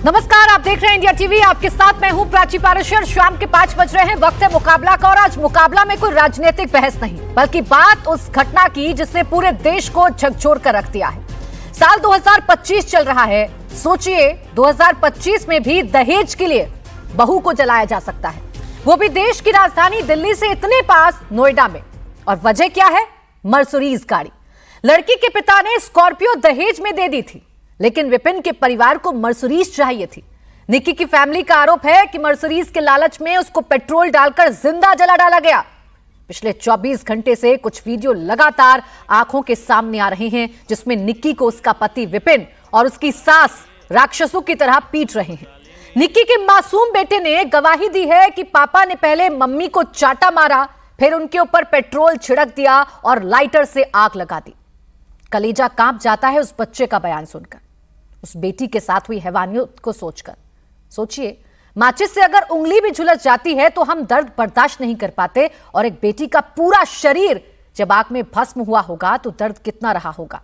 नमस्कार, आप देख रहे हैं इंडिया टीवी। आपके साथ मैं हूं प्राची पाराशर। शाम के 5 बज रहे हैं, वक्त है मुकाबला का। और आज मुकाबला में कोई राजनीतिक बहस नहीं, बल्कि बात उस घटना की जिसने पूरे देश को झकझोर कर रख दिया है। साल 2025 चल रहा है। सोचिए, 2025 में भी दहेज के लिए बहू को जलाया जा सकता है, वो भी देश की राजधानी दिल्ली से इतने पास, नोएडा में। और वजह क्या है? मर्सिडीज गाड़ी। लड़की के पिता ने स्कॉर्पियो दहेज में दे दी थी, लेकिन विपिन के परिवार को मर्सिडीज चाहिए थी। निक्की की फैमिली का आरोप है कि मर्सिडीज के लालच में उसको पेट्रोल डालकर जिंदा जला डाला गया। पिछले 24 घंटे से कुछ वीडियो लगातार आंखों के सामने आ रहे हैं, जिसमें निक्की को उसका पति विपिन और उसकी सास राक्षसों की तरह पीट रहे हैं। निक्की के मासूम बेटे ने गवाही दी है कि पापा ने पहले मम्मी को चाटा मारा, फिर उनके ऊपर पेट्रोल छिड़क दिया और लाइटर से आग लगा दी। कलेजा कांप जाता है उस बच्चे का बयान सुनकर, उस बेटी के साथ हुई हैवानियत को सोचकर। सोचिए, माचिस से अगर उंगली भी झुलस जाती है तो हम दर्द बर्दाश्त नहीं कर पाते, और एक बेटी का पूरा शरीर जब आग में भस्म हुआ होगा तो दर्द कितना रहा होगा।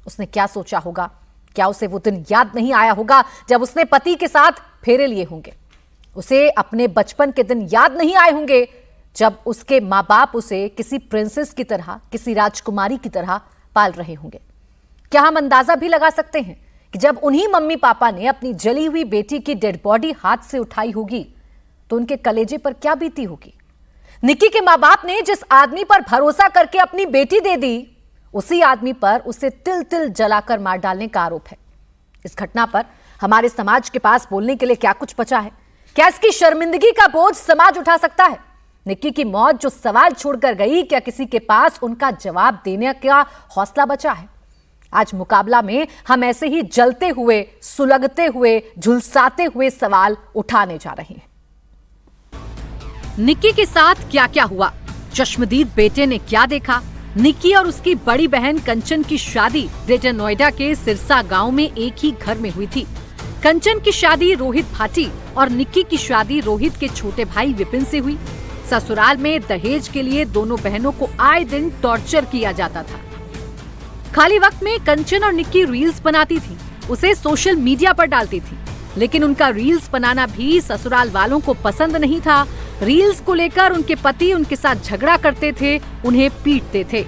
उसने क्या सोचा होगा? क्या उसे वो दिन याद नहीं आया होगा जब उसने पति के साथ फेरे लिए होंगे? उसे अपने बचपन के दिन याद नहीं आए होंगे जब उसके माँ बाप उसे किसी प्रिंसेस की तरह, किसी राजकुमारी की तरह पाल रहे होंगे? क्या हम अंदाजा भी लगा सकते हैं कि जब उन्हीं मम्मी पापा ने अपनी जली हुई बेटी की डेड बॉडी हाथ से उठाई होगी तो उनके कलेजे पर क्या बीती होगी? निक्की के माँ बाप ने जिस आदमी पर भरोसा करके अपनी बेटी दे दी, उसी आदमी पर उसे तिल तिल जलाकर मार डालने का आरोप है। इस घटना पर हमारे समाज के पास बोलने के लिए क्या कुछ बचा है? क्या इसकी शर्मिंदगी का बोझ समाज उठा सकता है? निक्की की मौत जो सवाल छोड़कर गई, क्या किसी के पास उनका जवाब देने का हौसला बचा है? आज मुकाबला में हम ऐसे ही जलते हुए, सुलगते हुए, झुलसाते हुए सवाल उठाने जा रहे हैं। निक्की के साथ क्या क्या हुआ? चश्मदीद बेटे ने क्या देखा? निक्की और उसकी बड़ी बहन कंचन की शादी ग्रेटर नोएडा के सिरसा गांव में एक ही घर में हुई थी। कंचन की शादी रोहित भाटी और निक्की की शादी रोहित के छोटे भाई विपिन से हुई। ससुराल में दहेज के लिए दोनों बहनों को आए दिन टॉर्चर किया जाता था। खाली वक्त में कंचन और निक्की रील्स बनाती थी, उसे सोशल मीडिया पर डालती थी, लेकिन उनका रील्स बनाना भी ससुराल वालों को पसंद नहीं था। रील्स को लेकर उनके पति उनके साथ झगड़ा करते थे, उन्हें पीटते थे।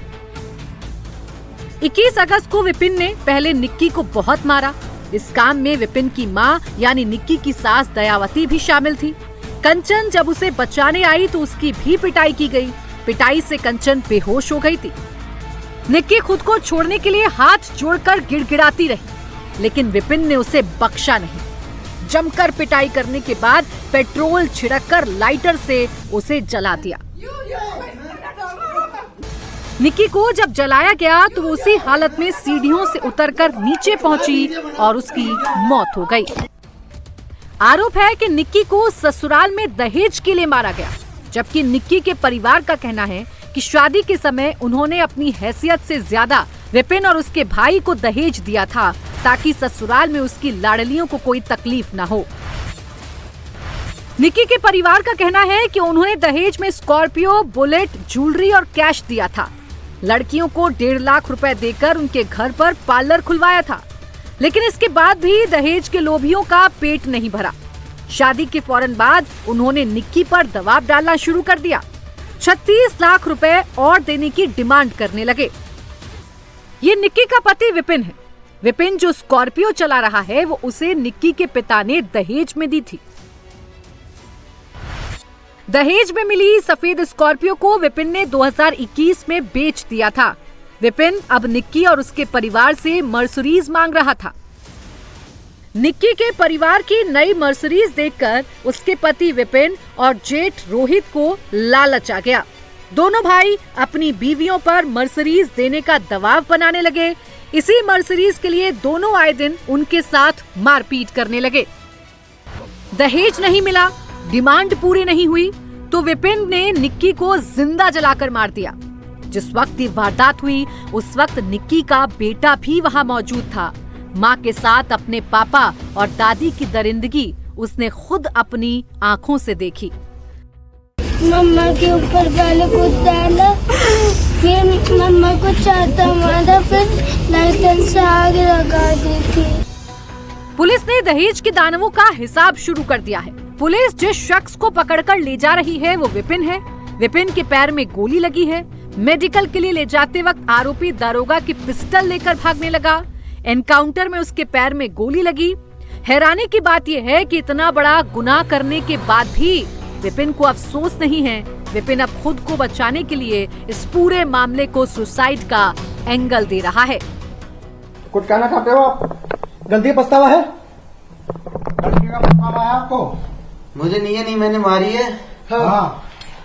21 अगस्त को विपिन ने पहले निक्की को बहुत मारा। इस काम में विपिन की माँ यानी निक्की की सास दयावती भी शामिल थी। कंचन जब उसे बचाने आई तो उसकी भी पिटाई की गई। पिटाई से कंचन बेहोश हो गई थी। निक्की खुद को छोड़ने के लिए हाथ जोड़कर गिड़गिड़ाती रही, लेकिन विपिन ने उसे बख्शा नहीं। जमकर पिटाई करने के बाद पेट्रोल छिड़ककर लाइटर से उसे जला दिया। निक्की को जब जलाया गया तो वो उसी हालत में सीढ़ियों से उतरकर नीचे पहुंची और उसकी मौत हो गई। आरोप है कि निक्की को ससुराल में दहेज के लिए मारा गया, जबकि निक्की के परिवार का कहना है कि शादी के समय उन्होंने अपनी हैसियत से ज्यादा विपिन और उसके भाई को दहेज दिया था, ताकि ससुराल में उसकी लाडलियों को कोई तकलीफ न हो। निक्की के परिवार का कहना है कि उन्होंने दहेज में स्कॉर्पियो, बुलेट, ज्वेलरी और कैश दिया था। लड़कियों को 1.5 लाख रुपए देकर उनके घर पर पार्लर खुलवाया था, लेकिन इसके बाद भी दहेज के लोभियों का पेट नहीं भरा। शादी के फौरन बाद उन्होंने निक्की पर दबाव डालना शुरू कर दिया। 36 लाख रुपए और देने की डिमांड करने लगे। ये निक्की का पति विपिन है। विपिन जो स्कॉर्पियो चला रहा है, वो उसे निक्की के पिता ने दहेज में दी थी। दहेज में मिली सफेद स्कॉर्पियो को विपिन ने 2021 में बेच दिया था। विपिन अब निक्की और उसके परिवार से मर्सिडीज मांग रहा था। निक्की के परिवार की नई मर्सिडीज देखकर उसके पति विपिन और जेठ रोहित को लालच आ गया। दोनों भाई अपनी बीवियों पर मर्सिडीज देने का दबाव बनाने लगे। इसी मर्सिडीज के लिए दोनों आए दिन उनके साथ मारपीट करने लगे। दहेज नहीं मिला, डिमांड पूरी नहीं हुई तो विपिन ने निक्की को जिंदा जलाकर मार दिया। जिस वक्त ये वारदात हुई उस वक्त निक्की का बेटा भी वहां मौजूद था। माँ के साथ अपने पापा और दादी की दरिंदगी उसने खुद अपनी आंखों से देखी। मम्मा के ऊपर पहले कूद डाला, फिर मम्मा को चाटा मारा, फिर लाइटर से आग लगा दी थी। पुलिस ने दहेज के दानवों का हिसाब शुरू कर दिया है। पुलिस जिस शख्स को पकड़कर ले जा रही है वो विपिन है। विपिन के पैर में गोली लगी है। मेडिकल के लिए ले जाते वक्त आरोपी दारोगा की पिस्टल लेकर भागने लगा। एनकाउंटर में उसके पैर में गोली लगी। हैरानी की बात यह है कि इतना बड़ा गुनाह करने के बाद भी विपिन को अफसोस नहीं है। विपिन अब खुद को बचाने के लिए इस पूरे मामले को सुसाइड का एंगल दे रहा है। कुछ कहना चाहते हो आप? गलती पछतावा है? गलती का पछतावा है आपको? मुझे नहीं मैंने मारी है। हाँ।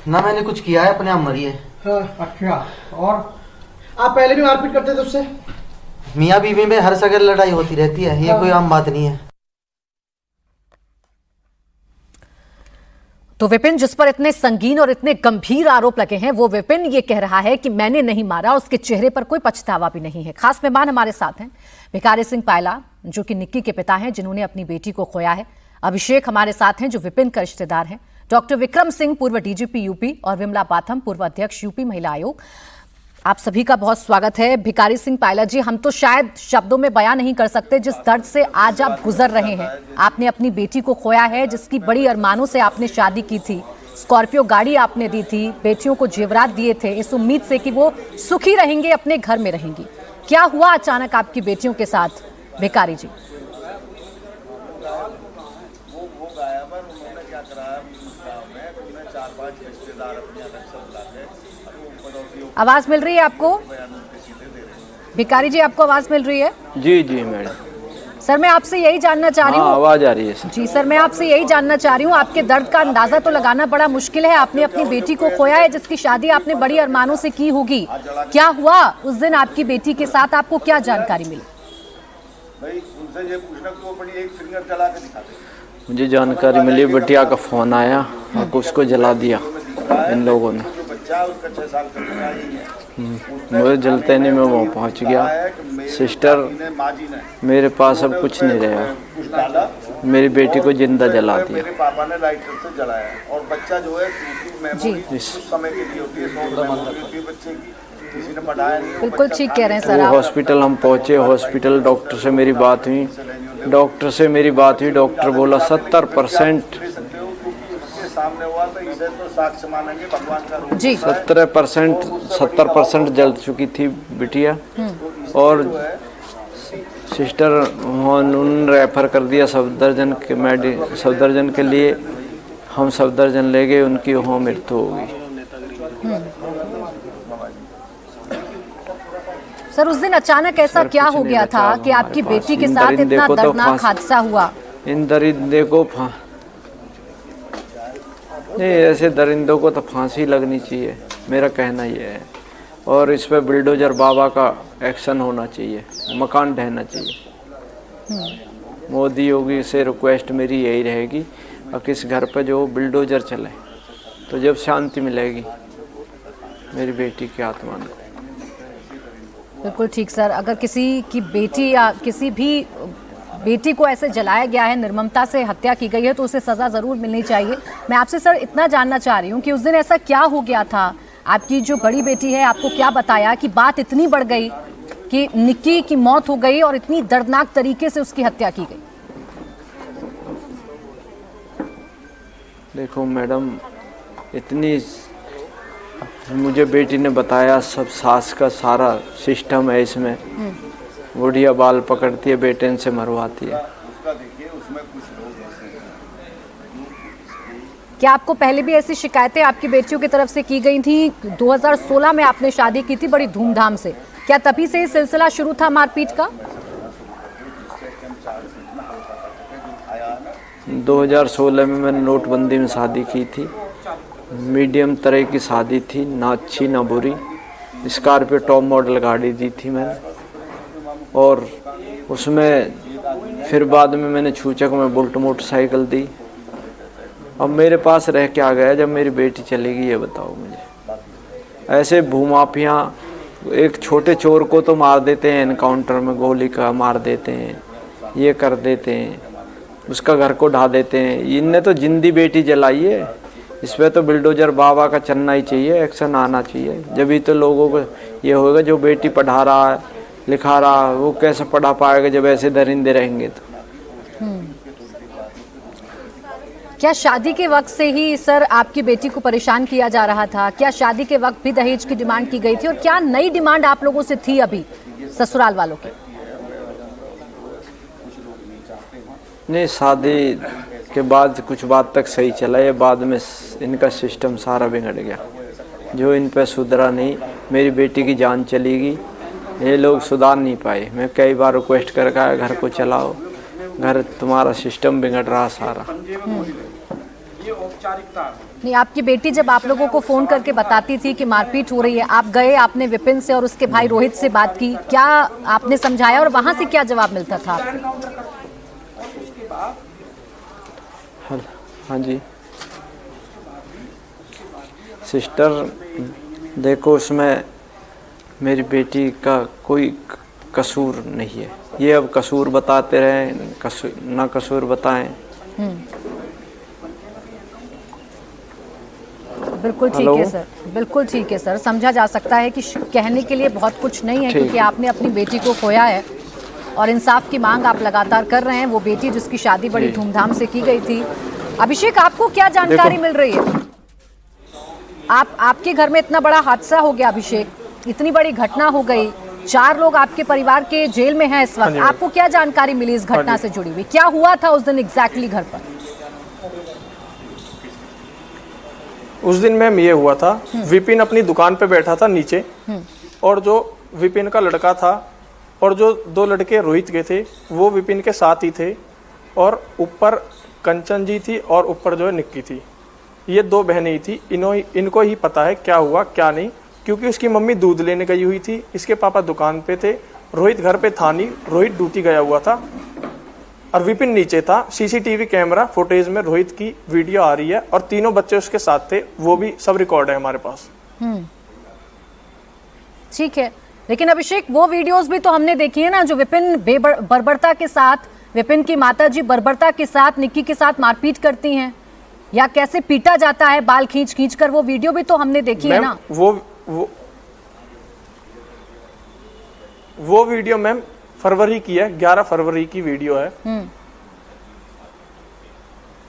ना मैंने कुछ किया है, अपने आप मरी है। हाँ, अच्छा। और आप पहले भी मारपीट करते थे उससे? मियाँ बीवी में हर जगह लड़ाई होती रहती है, ये कोई आम बात नहीं है। तो विपिन जिस पर इतने संगीन और इतने गंभीर आरोप लगे हैं, वो विपिन ये कह रहा है कि मैंने नहीं मारा। उसके चेहरे पर कोई पछतावा भी नहीं है। खास मेहमान हमारे साथ हैं भिखारी सिंह पायला, जो कि निक्की के पिता हैं, जिन्होंने अपनी बेटी को खोया है। अभिषेक हमारे साथ हैं, जो विपिन का रिश्तेदार हैं। डॉक्टर विक्रम सिंह, पूर्व डीजीपी यूपी, और विमला पाथम, पूर्व अध्यक्ष यूपी महिला आयोग। आप सभी का बहुत स्वागत है। भिखारी सिंह पायला जी, हम तो शायद शब्दों में बयां नहीं कर सकते जिस दर्द से आज आप गुजर रहे हैं। आपने अपनी बेटी को खोया है, जिसकी बड़ी अरमानों से आपने शादी की थी। स्कॉर्पियो गाड़ी आपने दी थी, बेटियों को जेवरात दिए थे, इस उम्मीद से कि वो सुखी रहेंगे, अपने घर में रहेंगी। क्या हुआ अचानक आपकी बेटियों के साथ भिखारी जी? आवाज मिल रही है आपको? भिखारी जी, आपको आवाज मिल रही है? जी जी मैडम। सर मैं आपसे यही जानना चाह रही हूँ। आवाज आ रही है सर। जी सर, मैं आपसे यही जानना चाह रही हूँ, आपके दर्द का अंदाजा तो लगाना बड़ा मुश्किल है। आपने अपनी बेटी को खोया है, जिसकी शादी आपने बड़ी अरमानों से की होगी। क्या हुआ उस दिन आपकी बेटी के साथ? आपको क्या जानकारी मिली? मुझे जानकारी मिली, बिटिया का फोन आया और उसको जला दिया इन लोगों ने। मुझे जलते नहीं, मैं वहाँ पहुँच गया। सिस्टर, मेरे पास अब कुछ नहीं रहा। मेरी बेटी को जिंदा जला दिया। मेरे पापा ने लाइटर से जलाया और बच्चा जो है कुछ समय के लिए होती है, बच्चे की किसी ने बढ़ाया नहीं। बिल्कुल ठीक कह रहे हैं सर आप। हॉस्पिटल हम पहुँचे। हॉस्पिटल डॉक्टर से मेरी बात हुई। डॉक्टर बोला 70% सामने हुआ, तो इसे तो साक्ष्य मानेंगे भगवान का रूप। जी 70% जल चुकी थी बिटिया। और सिस्टर उन्होंने रेफर कर दिया सफदरजंग के लिए। हम सफदरजंग ले गए, उनकी वहाँ मृत्यु हो गई। सर उस दिन अचानक ऐसा क्या हो गया था कि आपकी बेटी के साथ इतना दर्दनाक हादसा हुआ? इन दरिंदे को ऐसे दरिंदों को तो फांसी लगनी चाहिए, मेरा कहना यह है। और इस पे बिल्डोजर बाबा का एक्शन होना चाहिए, मकान ढहना चाहिए। मोदी योगी से रिक्वेस्ट मेरी यही रहेगी, और किस घर पे जो बिल्डोजर चले तो जब शांति मिलेगी मेरी बेटी की आत्मा को। बिल्कुल ठीक सर। अगर किसी की बेटी या किसी भी बेटी को ऐसे जलाया गया है, निर्ममता से हत्या की गई है, तो उसे सजा जरूर मिलनी चाहिए। मैं आपसे सर इतना जानना चाह रही हूँ कि उस दिन ऐसा क्या हो गया था? आपकी जो बड़ी बेटी है, आपको क्या बताया कि बात इतनी बढ़ गई कि निक्की की मौत हो गई और इतनी दर्दनाक तरीके से उसकी हत्या की गई? देखो मैडम, इतनी मुझे बेटी ने बताया, सब सास का सारा सिस्टम है इसमें। बुढ़िया बाल पकड़ती है, बेटे से मरवाती है। क्या आपको पहले भी ऐसी शिकायतें आपकी बेटियों की तरफ से की गई थी? 2016 में आपने शादी की थी बड़ी धूमधाम से, क्या तभी से ये सिलसिला शुरू था मारपीट का? 2016 में मैंने नोटबंदी में शादी की थी। मीडियम तरह की शादी थी, ना अच्छी ना बुरी। स्कॉर्पियो टॉप मॉडल गाड़ी दी थी मैंने, और उसमें फिर बाद में मैंने छूचक में बुलेट मोटरसाइकिल दी। अब मेरे पास रह के आ गया जब मेरी बेटी चलेगी, ये बताओ मुझे। ऐसे भूमाफिया एक छोटे चोर को तो मार देते हैं, एनकाउंटर में गोली का मार देते हैं, ये कर देते हैं, उसका घर को ढा देते हैं। इनने तो जिंदी बेटी जलाई है। इस पर तो बिल्डोजर बाबा का चलना ही चाहिए, एक्शन आना चाहिए। जब तो लोगों को ये होगा, जो बेटी पढ़ा रहा है लिखा रहा, वो कैसे पढ़ा पाएगा जब ऐसे दरिंदे रहेंगे? तो क्या शादी के वक्त से ही सर आपकी बेटी को परेशान किया जा रहा था? क्या शादी के वक्त भी दहेज की डिमांड की गई थी और क्या नई डिमांड आप लोगों से थी अभी ससुराल वालों की? नहीं, शादी के बाद कुछ बात तक सही चला, ये बाद में इनका सिस्टम सारा बिगड़ गया। जो इन पे सुधरा नहीं, मेरी बेटी की जान चली गई, ये लोग सुधार नहीं पाए। मैं कई बार रिक्वेस्ट करके आया, घर को चलाओ, घर तुम्हारा सिस्टम बिगड़ रहा सारा। नहीं, आपकी बेटी जब आप लोगों को फोन करके बताती थी कि मारपीट हो रही है, आप गए, आपने विपिन से और उसके भाई रोहित से बात की, क्या आपने समझाया और वहां से क्या जवाब मिलता था? हाँ जी सिस्टर, देखो उसमें मेरी बेटी का कोई कसूर नहीं है। ये अब कसूर बताते रहे, ना कसूर बताएं। बिल्कुल ठीक है सर, बिल्कुल ठीक है सर। समझा जा सकता है कि कहने के लिए बहुत कुछ नहीं है, क्योंकि आपने अपनी बेटी को खोया है और इंसाफ की मांग आप लगातार कर रहे हैं। वो बेटी जिसकी शादी बड़ी धूमधाम से की गई थी। अभिषेक, आपको क्या जानकारी मिल रही है? आपके घर में इतना बड़ा हादसा हो गया अभिषेक, इतनी बड़ी घटना हो गई, 4 लोग आपके परिवार के जेल में हैं इस वक्त। आपको क्या जानकारी मिली इस घटना से जुड़ी हुई? क्या हुआ था उस दिन एग्जैक्टली घर पर? उस दिन मैम ये हुआ था, विपिन अपनी दुकान पे बैठा था नीचे, और जो विपिन का लड़का था और जो 2 लड़के रोहित के थे वो विपिन के साथ ही थे, और ऊपर कंचन जी थी और ऊपर जो है निक्की थी। ये 2 बहनें ही थी। इनको ही पता है क्या हुआ क्या नहीं, क्योंकि उसकी मम्मी दूध लेने गई हुई थी, इसके पापा दुकान पे थे, रोहित घर पे था नहीं, रोहित ड्यूटी गया हुआ था और विपिन नीचे था। सीसीटीवी कैमरा फुटेज में रोहित की वीडियो आ रही है और 3 बच्चे उसके साथ थे, वो भी सब रिकॉर्ड है हमारे पास। ठीक है, लेकिन अभिषेक वो वीडियोस भी तो हमने देखी है ना, जो विपिन बर्बरता के साथ, विपिन की माताजी बर्बरता के साथ निक्की के साथ मारपीट करती हैं, या कैसे पीटा जाता है बाल खींच खींच कर, वो वीडियो भी तो हमने देखी है ना। वो वीडियो मैम फरवरी की है, 11 फरवरी की वीडियो है।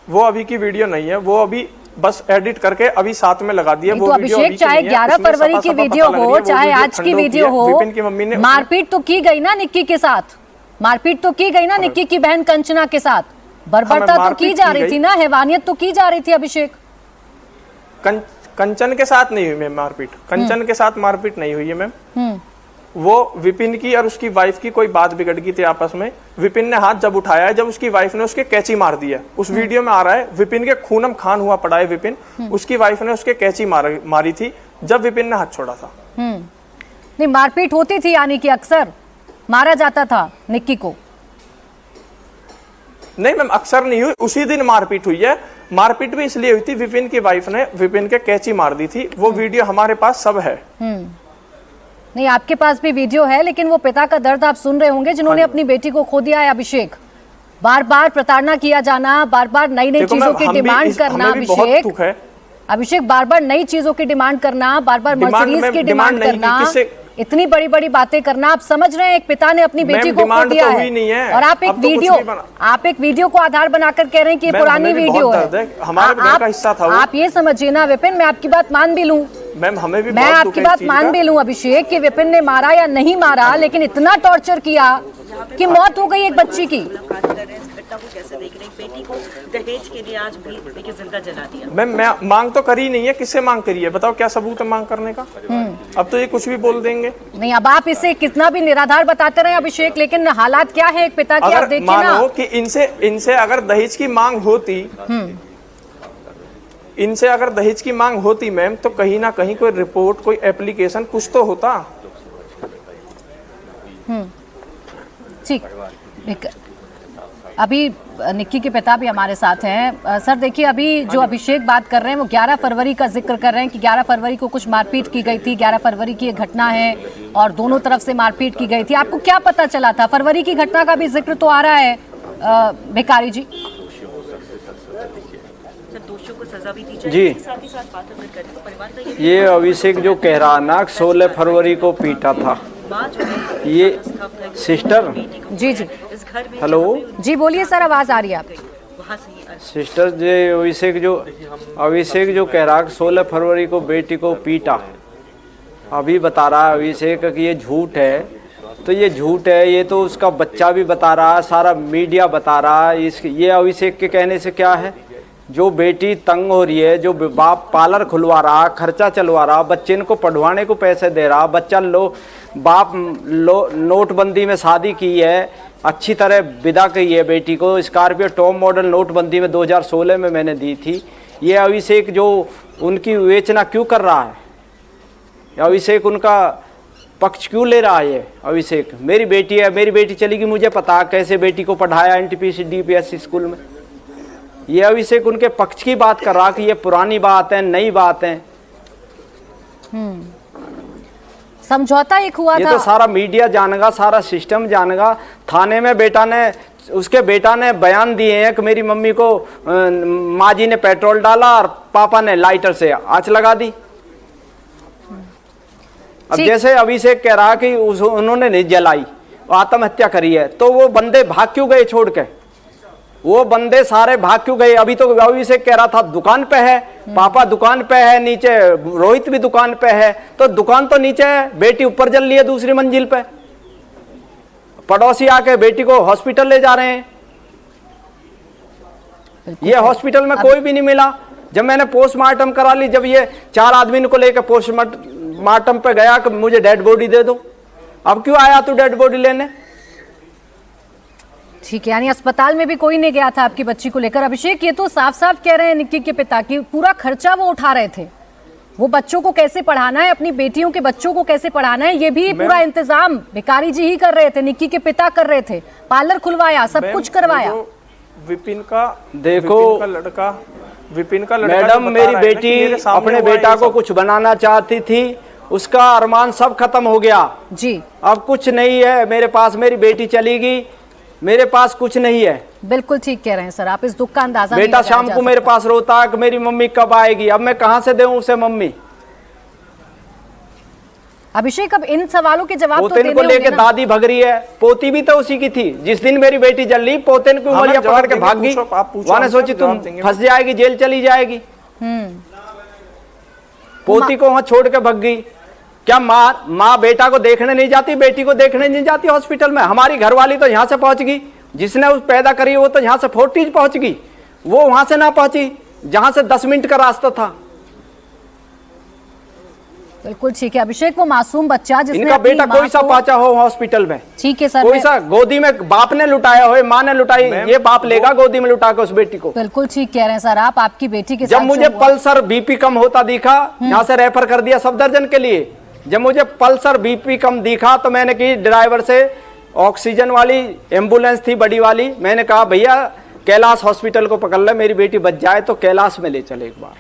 वो अभी की वीडियो नहीं है, वो अभी बस एडिट करके अभी साथ में लगा दिया। वो तो अभिषेक, चाहे 11 फरवरी की वीडियो हो, चाहे आज की वीडियो हो, विपिन की मम्मी ने मारपीट तो की गई ना निक्की के साथ, मारपीट तो की गई ना निक्की की बहन कंचना के साथ, बर्बरता तो की जा रही थी ना, हैवानियत तो की जा रही थी अभिषेक। कंचन के साथ नहीं हुई मैम मारपीट, कंचन के साथ मारपीट नहीं हुई है मैम। वो विपिन की और उसकी वाइफ की कोई बात बिगड़ गई थी आपस में। विपिन ने हाथ जब उठाया है, जब उसकी वाइफ ने उसके कैंची मार दी है, उस वीडियो में आ रहा है विपिन के खूनम खान हुआ पड़ा है विपिन, उसकी वाइफ ने उसके कैंची मारी थी जब विपिन ने हाथ छोड़ा था। नहीं, मारपीट होती थी, यानी कि अक्सर मारा जाता था निक्की को? नहीं मैम, अक्सर नहीं हुई, उसी दिन मारपीट हुई है। मारपीट भी इसलिए हुई थी, विपिन की वाइफ ने विपिन के कैंची मार दी थी। वो वीडियो हमारे पास सब है। नहीं, आपके पास भी वीडियो है, लेकिन वो पिता का दर्द आप सुन रहे होंगे जिन्होंने अपनी बेटी को खो दिया है अभिषेक। बार बार प्रताड़ना किया जाना, बार बार नई नई चीजों की डिमांड करना अभिषेक, बार बार नई चीजों की डिमांड करना, बार बार मर्सिडीज की डिमांड करना, इतनी बड़ी बड़ी बातें करना। आप समझ रहे हैं एक पिता ने अपनी बेटी को खो दिया है और आप एक वीडियो को आधार बनाकर कह रहे हैं कि ये पुरानी वीडियो है। आप ये समझिए ना विपिन, मैं आपकी बात मान भी लूं, मैं आपकी बात मान भी लूं अभिषेक कि विपिन ने मारा या नहीं मारा, लेकिन इतना टॉर्चर किया कि मौत हो गई एक बच्ची की। कैसे देख रहे हैं बेटी को दहेज के लिए आज भी देखिए जिंदा जला दिया। मैं मांग तो करी नहीं है, किससे मांग करी है बताओ, क्या सबूत है मांग करने का? अब तो ये कुछ भी बोल देंगे। नहीं, अब आप इसे कितना भी निराधार बताते रहे अभिषेक, लेकिन हालात क्या है एक पिता की, आप देखिए ना। मानो कि इनसे अगर दहेज की मांग होती, इनसे अगर दहेज की मांग होती मैम, तो कहीं ना कहीं कोई रिपोर्ट, कोई एप्लीकेशन, कुछ तो होता। ठीक, अभी निक्की के पिता भी हमारे साथ हैं। सर देखिए, अभी जो अभिषेक बात कर रहे हैं वो 11 फरवरी का जिक्र कर रहे हैं कि 11 फरवरी को कुछ मारपीट की गई थी, 11 फरवरी की एक घटना है और दोनों तरफ से मारपीट की गई थी। आपको क्या पता चला था? फरवरी की घटना का भी जिक्र तो आ रहा है भिखारी जी। दोषियों को सजा भी दी जाए, जी, साथ ही साथ बात अगर करें तो परिवार का ये अभिषेक जो कह रहा ना 16 फरवरी को पीटा था, ये सिस्टर। जी जी, हेलो जी बोलिए सर, आवाज आ रही है आपकी। वहाँ से ही सिस्टर जो अभिषेक जो कह रहा 16 फरवरी को बेटी को पीटा, अभी बता रहा है अभिषेक कि ये झूठ है, तो ये झूठ है, ये तो उसका बच्चा भी बता रहा है, सारा मीडिया बता रहा है। ये अभिषेक के कहने से क्या है? जो बेटी तंग हो रही है, जो बाप पार्लर खुलवा रहा, खर्चा चलवा रहा, बच्चे को पढ़वाने को पैसे दे रहा, बच्चा नोटबंदी में शादी की है, अच्छी तरह विदा की है बेटी को, स्कॉर्पियो टॉप मॉडल नोटबंदी में 2016 में मैंने दी थी। ये अभिषेक जो उनकी विवेचना क्यों कर रहा है? अभिषेक उनका पक्ष क्यों ले रहा है? अभिषेक मेरी बेटी है, मेरी बेटी चलेगी, मुझे पता कैसे बेटी को पढ़ाया NTPC DPSC स्कूल में। ये अभिषेक उनके पक्ष की बात कर रहा कि ये पुरानी बात है, नई बात है। समझौता एक हुआ ये था, तो सारा मीडिया जानेगा, सारा सिस्टम जानेगा। थाने में उसके बेटा ने बयान दिए हैं कि मेरी मम्मी को माँ जी ने पेट्रोल डाला और पापा ने लाइटर से आंच लगा दी। अब जैसे अभिषेक कह रहा कि उन्होंने नहीं जलाई, आत्महत्या करी है, तो वो बंदे भाग क्यों गए छोड़ के? वो बंदे सारे भाग क्यों गए? अभी तो अभिषेक कह रहा था दुकान पे है, पापा दुकान पे है, नीचे रोहित भी दुकान पे है, तो दुकान तो नीचे है, बेटी ऊपर जल रही है दूसरी मंजिल पे। पड़ोसी आके बेटी को हॉस्पिटल ले जा रहे हैं। ये हॉस्पिटल में कोई भी नहीं मिला। जब मैंने पोस्टमार्टम करा ली, जब ये 4 आदमी को लेकर पोस्टमार्टम पे गया कि मुझे डेड बॉडी दे दो, अब क्यों आया तू डेड बॉडी लेने? ठीक है, यानी अस्पताल में भी कोई नहीं गया था आपकी बच्ची को लेकर। अभिषेक, ये तो साफ साफ कह रहे हैं निक्की के पिता की पूरा खर्चा वो उठा रहे थे, वो बच्चों को कैसे पढ़ाना है, अपनी बेटियों के बच्चों को कैसे पढ़ाना है, ये भी पूरा इंतजाम भिखारी जी ही कर रहे थे, निक्की के पिता कर रहे थे। पार्लर खुलवाया, सब कुछ करवाया। विपिन का लड़का मैडम, तो मेरी बेटी अपने बेटा को कुछ बनाना चाहती थी, उसका अरमान सब खत्म हो गया जी। अब कुछ नहीं है मेरे पास, मेरी बेटी चली गई, मेरे पास कुछ नहीं है। बिल्कुल ठीक कह रहे हैं सर आप, इस दुख का अंदाजा बेटा शाम को मेरे पास रोता है कि मेरी मम्मी कब आएगी, अब मैं कहां से दूं उसे मम्मी? अभिषेक, अब इन सवालों के जवाब तो पोतेन को लेके दादी भग रही है, पोती भी तो उसी की थी। जिस दिन मेरी बेटी जल रही, पोतेन को उंगलियां पकड़ के भाग गई, वहां सोची तुम फंस जाएगी, जेल चली जाएगी। पोती को वहां छोड़ के भग गई। क्या माँ बेटा को देखने नहीं जाती, बेटी को देखने नहीं जाती हॉस्पिटल में? हमारी घरवाली तो यहाँ से पहुंच गई, जिसने उस पैदा करी वो तो यहाँ से फोर्टिज पहुंच गई, वो वहां से ना पहुंची जहां से 10 मिनट का रास्ता था। बिल्कुल ठीक है अभिषेक, वो मासूम बच्चा जिसने इनका बेटा कोई सा पहुंचा हो हॉस्पिटल में, ठीक है सर, कोई सा गोदी में बाप ने लुटाया हो, माँ ने लुटाई, ये बाप लेगा गोदी में लुटा के उस बेटी को? बिल्कुल ठीक कह रहे हैं सर आप, आपकी बेटी के जब मुझे पल्सर BP कम होता दिखा, यहाँ से रेफर कर दिया सफदरजंग के लिए। जब मुझे पल्सर BP कम दिखा तो मैंने की ड्राइवर से, ऑक्सीजन वाली एम्बुलेंस थी बड़ी वाली, मैंने कहा भैया कैलाश हॉस्पिटल को पकड़ ले, मेरी बेटी बच जाए तो कैलाश में ले चले। एक बार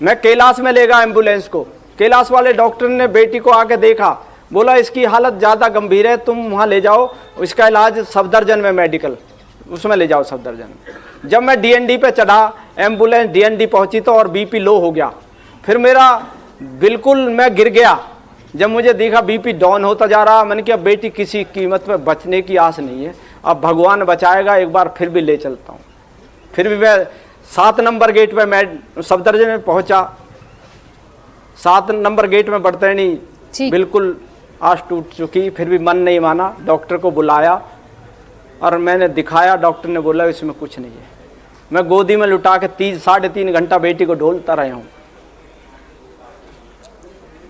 मैं कैलाश में ले गया एम्बुलेंस को, कैलाश वाले डॉक्टर ने बेटी को आके देखा, बोला इसकी हालत ज़्यादा गंभीर है, तुम वहाँ ले जाओ, इसका इलाज सफदरजंग में मेडिकल, उसमें ले जाओ सफदरजंग। जब मैं DND पे चढ़ा, एम्बुलेंस DND पहुँची तो और BP लो हो गया, फिर मेरा बिल्कुल मैं गिर गया। जब मुझे देखा BP डाउन होता जा रहा, मैंने कहा बेटी किसी कीमत पे बचने की आस नहीं है, अब भगवान बचाएगा, एक बार फिर भी ले चलता हूँ। फिर भी मैं 7 नंबर गेट पे मैं सफदरजंग में पहुँचा, 7 नंबर गेट में बढ़ते नहीं बिल्कुल आस टूट चुकी, फिर भी मन नहीं माना, डॉक्टर को बुलाया और मैंने दिखाया, डॉक्टर ने बोला इसमें कुछ नहीं है। मैं गोदी में लुटा के 3-3.5 घंटा बेटी को ढोलता रहा हूँ।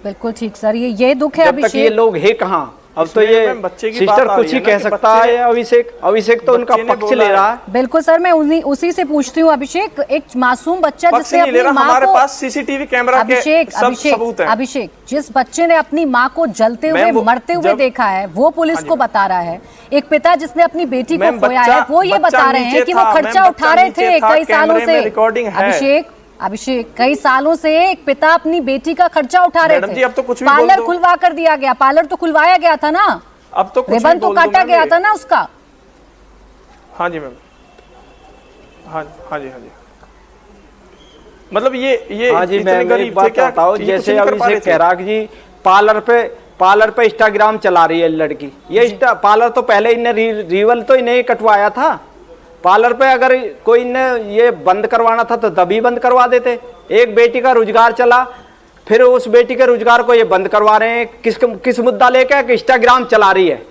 बिल्कुल ठीक सर, ये दुख है जब तक ये लोग है कहाँ, अब तो ये सिस्टर कुछ ही कह सकता है। अभिषेक तो उनका पक्ष ले रहा है। बिल्कुल सर, मैं उसी से पूछती हूँ अभिषेक, एक मासूम बच्चा जिसने अपनी माँ हमारे को, पास CCTV कैमरा के सब सबूत हैं। अभिषेक, जिस बच्चे ने अपनी माँ को जलते हुए मरते हुए देखा है, वो पुलिस को बता रहा है। एक पिता जिसने अपनी बेटी को खोया है, वो ये बता रहे हैं कि वो खर्चा उठा रहे थे कई सालों से। अभिषेक, कई सालों से एक पिता अपनी बेटी का खर्चा उठा रहे थे। अब तो कुछ भी पार्लर खुलवा कर दिया गया, पार्लर तो खुलवाया गया था ना, अब तो रिबन तो काटा गया था ना उसका। हाँ जी मैम, हाँ जी। मतलब ये हाँ जी, मैं एक बात कहता हूँ, जैसे अभिषेक कह रहा जी पार्लर पे इंस्टाग्राम चला रही है लड़की, ये पार्लर तो पहले इन्हें रिवल तो इन्हें कटवाया था, पार्लर पे अगर कोई ने ये बंद करवाना था तो तभी बंद करवा देते। एक बेटी का रोजगार चला, फिर उस बेटी के रोजगार को ये बंद करवा रहे हैं। किस मुद्दा लेकर कि इंस्टाग्राम चला रही है।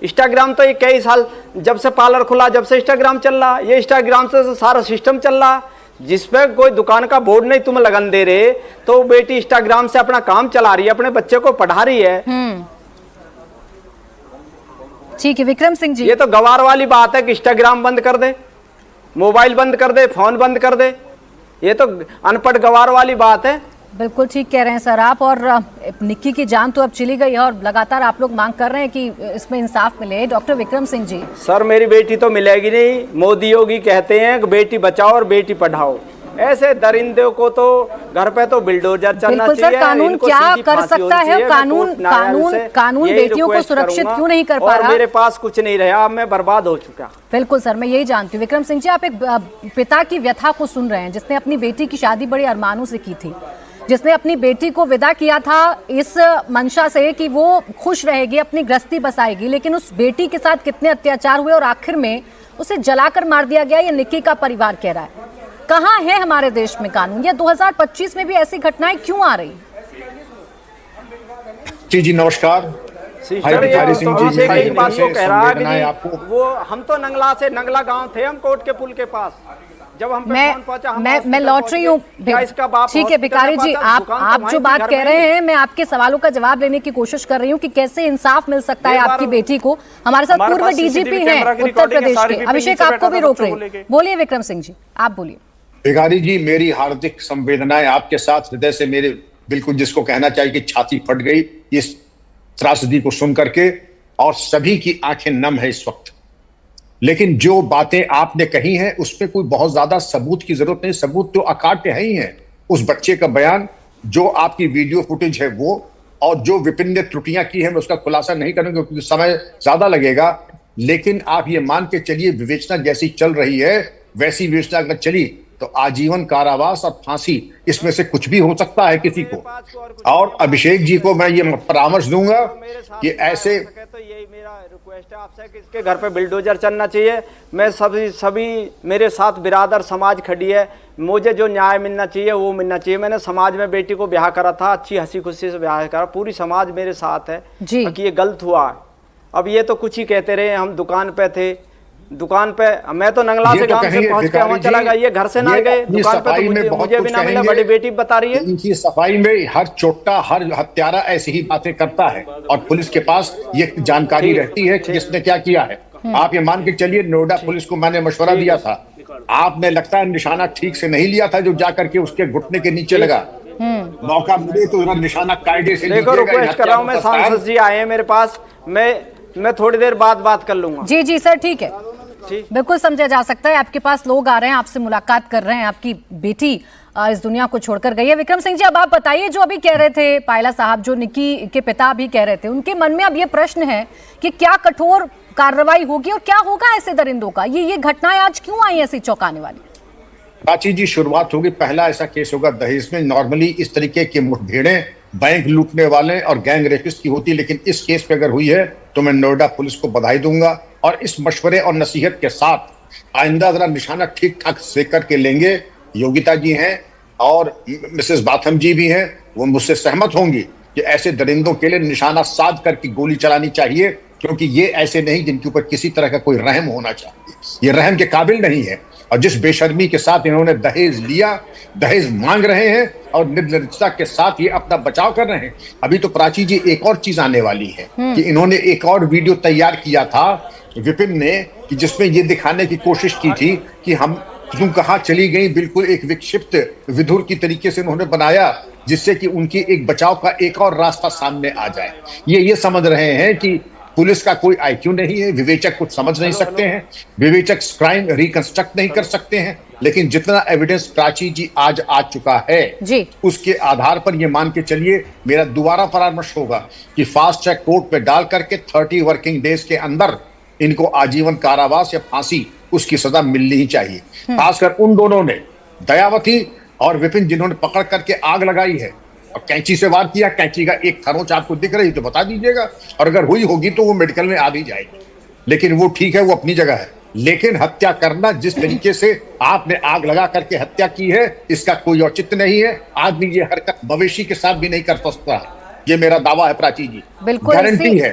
इंस्टाग्राम तो ये कई साल जब से पार्लर खुला जब से इंस्टाग्राम चल रहा, ये इंस्टाग्राम से सारा सिस्टम चल रहा। जिसपे कोई दुकान का बोर्ड नहीं तुम लगन दे रहे, तो बेटी इंस्टाग्राम से अपना काम चला रही है, अपने बच्चे को पढ़ा रही है। ठीक है विक्रम सिंह जी, ये तो गवार वाली बात है कि इंस्टाग्राम बंद कर दे, मोबाइल बंद कर दे, फोन बंद कर दे। ये तो अनपढ़ गवार वाली बात है। बिल्कुल ठीक कह रहे हैं सर आप। और निक्की की जान तो अब चली गई है और लगातार आप लोग मांग कर रहे हैं कि इसमें इंसाफ मिले। डॉक्टर विक्रम सिंह जी, सर मेरी बेटी तो मिलेगी नहीं। मोदी योगी कहते हैं कि बेटी बचाओ और बेटी पढ़ाओ। ऐसे दरिंदों को तो घर पे तो बिल्डोजर चलना बिल्कुल चाहिए। सर, कानून क्या कर सकता है? कानून बेटियों को सुरक्षित क्यों नहीं कर पा रहा? मेरे पास कुछ नहीं रहा, अब मैं बर्बाद हो चुका। बिल्कुल सर, मैं यही जानती हूँ। विक्रम सिंह जी, आप एक पिता की व्यथा को सुन रहे हैं जिसने अपनी बेटी की शादी बड़े अरमानों से की थी, जिसने अपनी बेटी को विदा किया था इस मंशा से कि वो खुश रहेगी, अपनी गृहस्थी बसाएगी, लेकिन उस बेटी के साथ कितने अत्याचार हुए और आखिर में उसे जलाकर मार दिया गया। ये निक्की का परिवार कह रहा है। कहाँ है हमारे देश में कानून? या 2025 में भी ऐसी घटनाएं क्यों आ रही? जी नमस्कार। भिखारी सिंह जी एक बात तो कह रहा है कि वो हम तो नंगला गांव थे, हम कोर्ट के पुल के पास। जब हम मैं लौट रही हूँ। ठीक है भिखारी जी, आप जो बात कह रहे हैं, मैं आपके सवालों का जवाब लेने की कोशिश कर रही हूँ कि कैसे इंसाफ मिल सकता है आपकी बेटी को। हमारे साथ पूर्व डीजीपी हैं उत्तर प्रदेश के, अभिषेक आपको भी रोक रहे हैं। बोलिए विक्रम सिंह जी, आप बोलिए। भिखारी जी, मेरी हार्दिक संवेदनाएं आपके साथ। हृदय से मेरे बिल्कुल जिसको कहना चाहिए कि छाती फट गई इस त्रासदी को सुन करके, और सभी की आंखें नम है इस वक्त। लेकिन जो बातें आपने कही हैं उस पर कोई बहुत ज्यादा सबूत की जरूरत नहीं। सबूत तो अकाट्य है ही है। उस बच्चे का बयान, जो आपकी वीडियो फुटेज है वो, और जो विपिन ने त्रुटियां की है मैं उसका खुलासा नहीं करूंगा क्योंकि समय ज्यादा लगेगा। लेकिन आप ये मान के चलिए, विवेचना जैसी चल रही है वैसी विवेचना अगर चली तो आजीवन कारावास और फांसी, इसमें से कुछ भी हो सकता है किसी को। और अभिषेक जी को मैं ये परामर्श दूंगा कि ऐसे तो यही मेरा रिक्वेस्ट है आपसे कि इसके घर पे बिल्डोजर चलना चाहिए। मैं सभी मेरे साथ बिरादर समाज खड़ी है। मुझे जो न्याय मिलना चाहिए वो मिलना चाहिए। मैंने समाज में बेटी को ब्याह करा था, अच्छी हंसी खुशी से ब्याह करा, पूरी समाज मेरे साथ है कि ये गलत हुआ है। अब ये तो कुछ ही कहते रहे, हम दुकान पे थे, दुकान पे मैं तो नंगला से गांव से पहुंच के वहां चला गया, ये घर से ना गए दुकान पे, तो मुझे भी ना मिला। बड़ी बेटी बता रही है इनकी सफाई में हर चोट्टा हर हत्यारा ऐसी ही बातें करता है और पुलिस के पास ये जानकारी रहती है कि किसने क्या किया है। आप ये मान के चलिए, नोएडा पुलिस को मैंने मशवरा दिया था, आपने लगता है निशाना ठीक से नहीं लिया था जो जाकर के उसके घुटने के नीचे लगा। मौका मिले तो निशाना कायदे से देखो। रिक्वेस्ट कर रहा हूँ मैं, सांसद जी आए हैं मेरे पास, मैं थोड़ी देर बाद बात कर लूंगा। जी सर, ठीक है, बिल्कुल समझा जा सकता है। आपके पास लोग आ रहे हैं, आपसे मुलाकात कर रहे हैं। आपकी बेटी इस दुनिया को छोड़कर गई है। विक्रम सिंह जी, अब आप बताइए, जो अभी कह रहे थे पायला साहब, जो निक्की के पिता भी कह रहे थे, उनके मन में अब ये प्रश्न है कि क्या कठोर कार्रवाई होगी और क्या होगा ऐसे दरिंदों का? ये घटनाएं आज क्यों आई ऐसी चौंकाने वाली? प्राची जी, शुरुआत होगी, पहला ऐसा केस होगा दहेज में। नॉर्मली इस तरीके की मुठभेड़ें बैंक लूटने वाले और गैंग रेपिस्ट की होती, लेकिन इस केस पे अगर हुई है तो मैं नोएडा पुलिस को बधाई दूंगा। और इस मशवरे और नसीहत के साथ आइंदा जरा निशाना ठीक ठाक से करके लेंगे। योगिता जी हैं और मिसेस बाथम जी भी हैं, वो मुझसे सहमत होंगी कि ऐसे दरिंदों के लिए निशाना साध करके गोली चलानी चाहिए, क्योंकि ये ऐसे नहीं जिनके ऊपर किसी तरह का कोई रहम होना चाहिए। ये रहम के काबिल नहीं है। और जिस बेशर्मी के साथ इन्होंने दहेज लिया, दहेज मांग रहे हैं और निर्लज्जता के साथ ये अपना बचाव कर रहे हैं। अभी तो प्राची जी एक और चीज आने वाली है कि इन्होंने एक और वीडियो तैयार किया था विपिन ने, कि जिसमें ये दिखाने की कोशिश की थी कि तुम कहाँ चली गई। बिल्कुल एक विक्षिप्त विधुर की तरीके से उन्होंने बनाया, जिससे कि उनकी एक बचाव का एक और रास्ता सामने आ जाए। ये समझ रहे हैं कि पुलिस का कोई आईक्यू नहीं है, विवेचक कुछ समझ नहीं सकते हैं, विवेचक क्राइम रिकंस्ट्रक्ट नहीं कर सकते हैं। लेकिन जितना एविडेंस प्राची जी आज आ चुका है जी, उसके आधार पर ये मान के चलिए, मेरा दोबारा परामर्श होगा कि फास्ट ट्रैक कोर्ट पे डाल करके 30 वर्किंग डेज के अंदर इनको आजीवन कारावास या फांसी उसकी सजा मिलनी ही चाहिए। खासकर उन दोनों ने, दयावती और विपिन, जिन्होंने पकड़ करके आग लगाई है और कैंची से वार किया। कैंची का एक खरोंच आपको दिख रही तो बता दीजिएगा, और अगर हुई होगी तो वो मेडिकल में आ भी जाएगी। लेकिन वो ठीक है, वो अपनी जगह है। लेकिन हत्या करना जिस तरीके से आपने आग लगा करके हत्या की है, इसका कोई औचित्य नहीं है। आदमी ये हरकत मवेशी के साथ भी नहीं कर सकता। ये मेरा दावा है प्राची जी, बिल्कुल गारंटी है।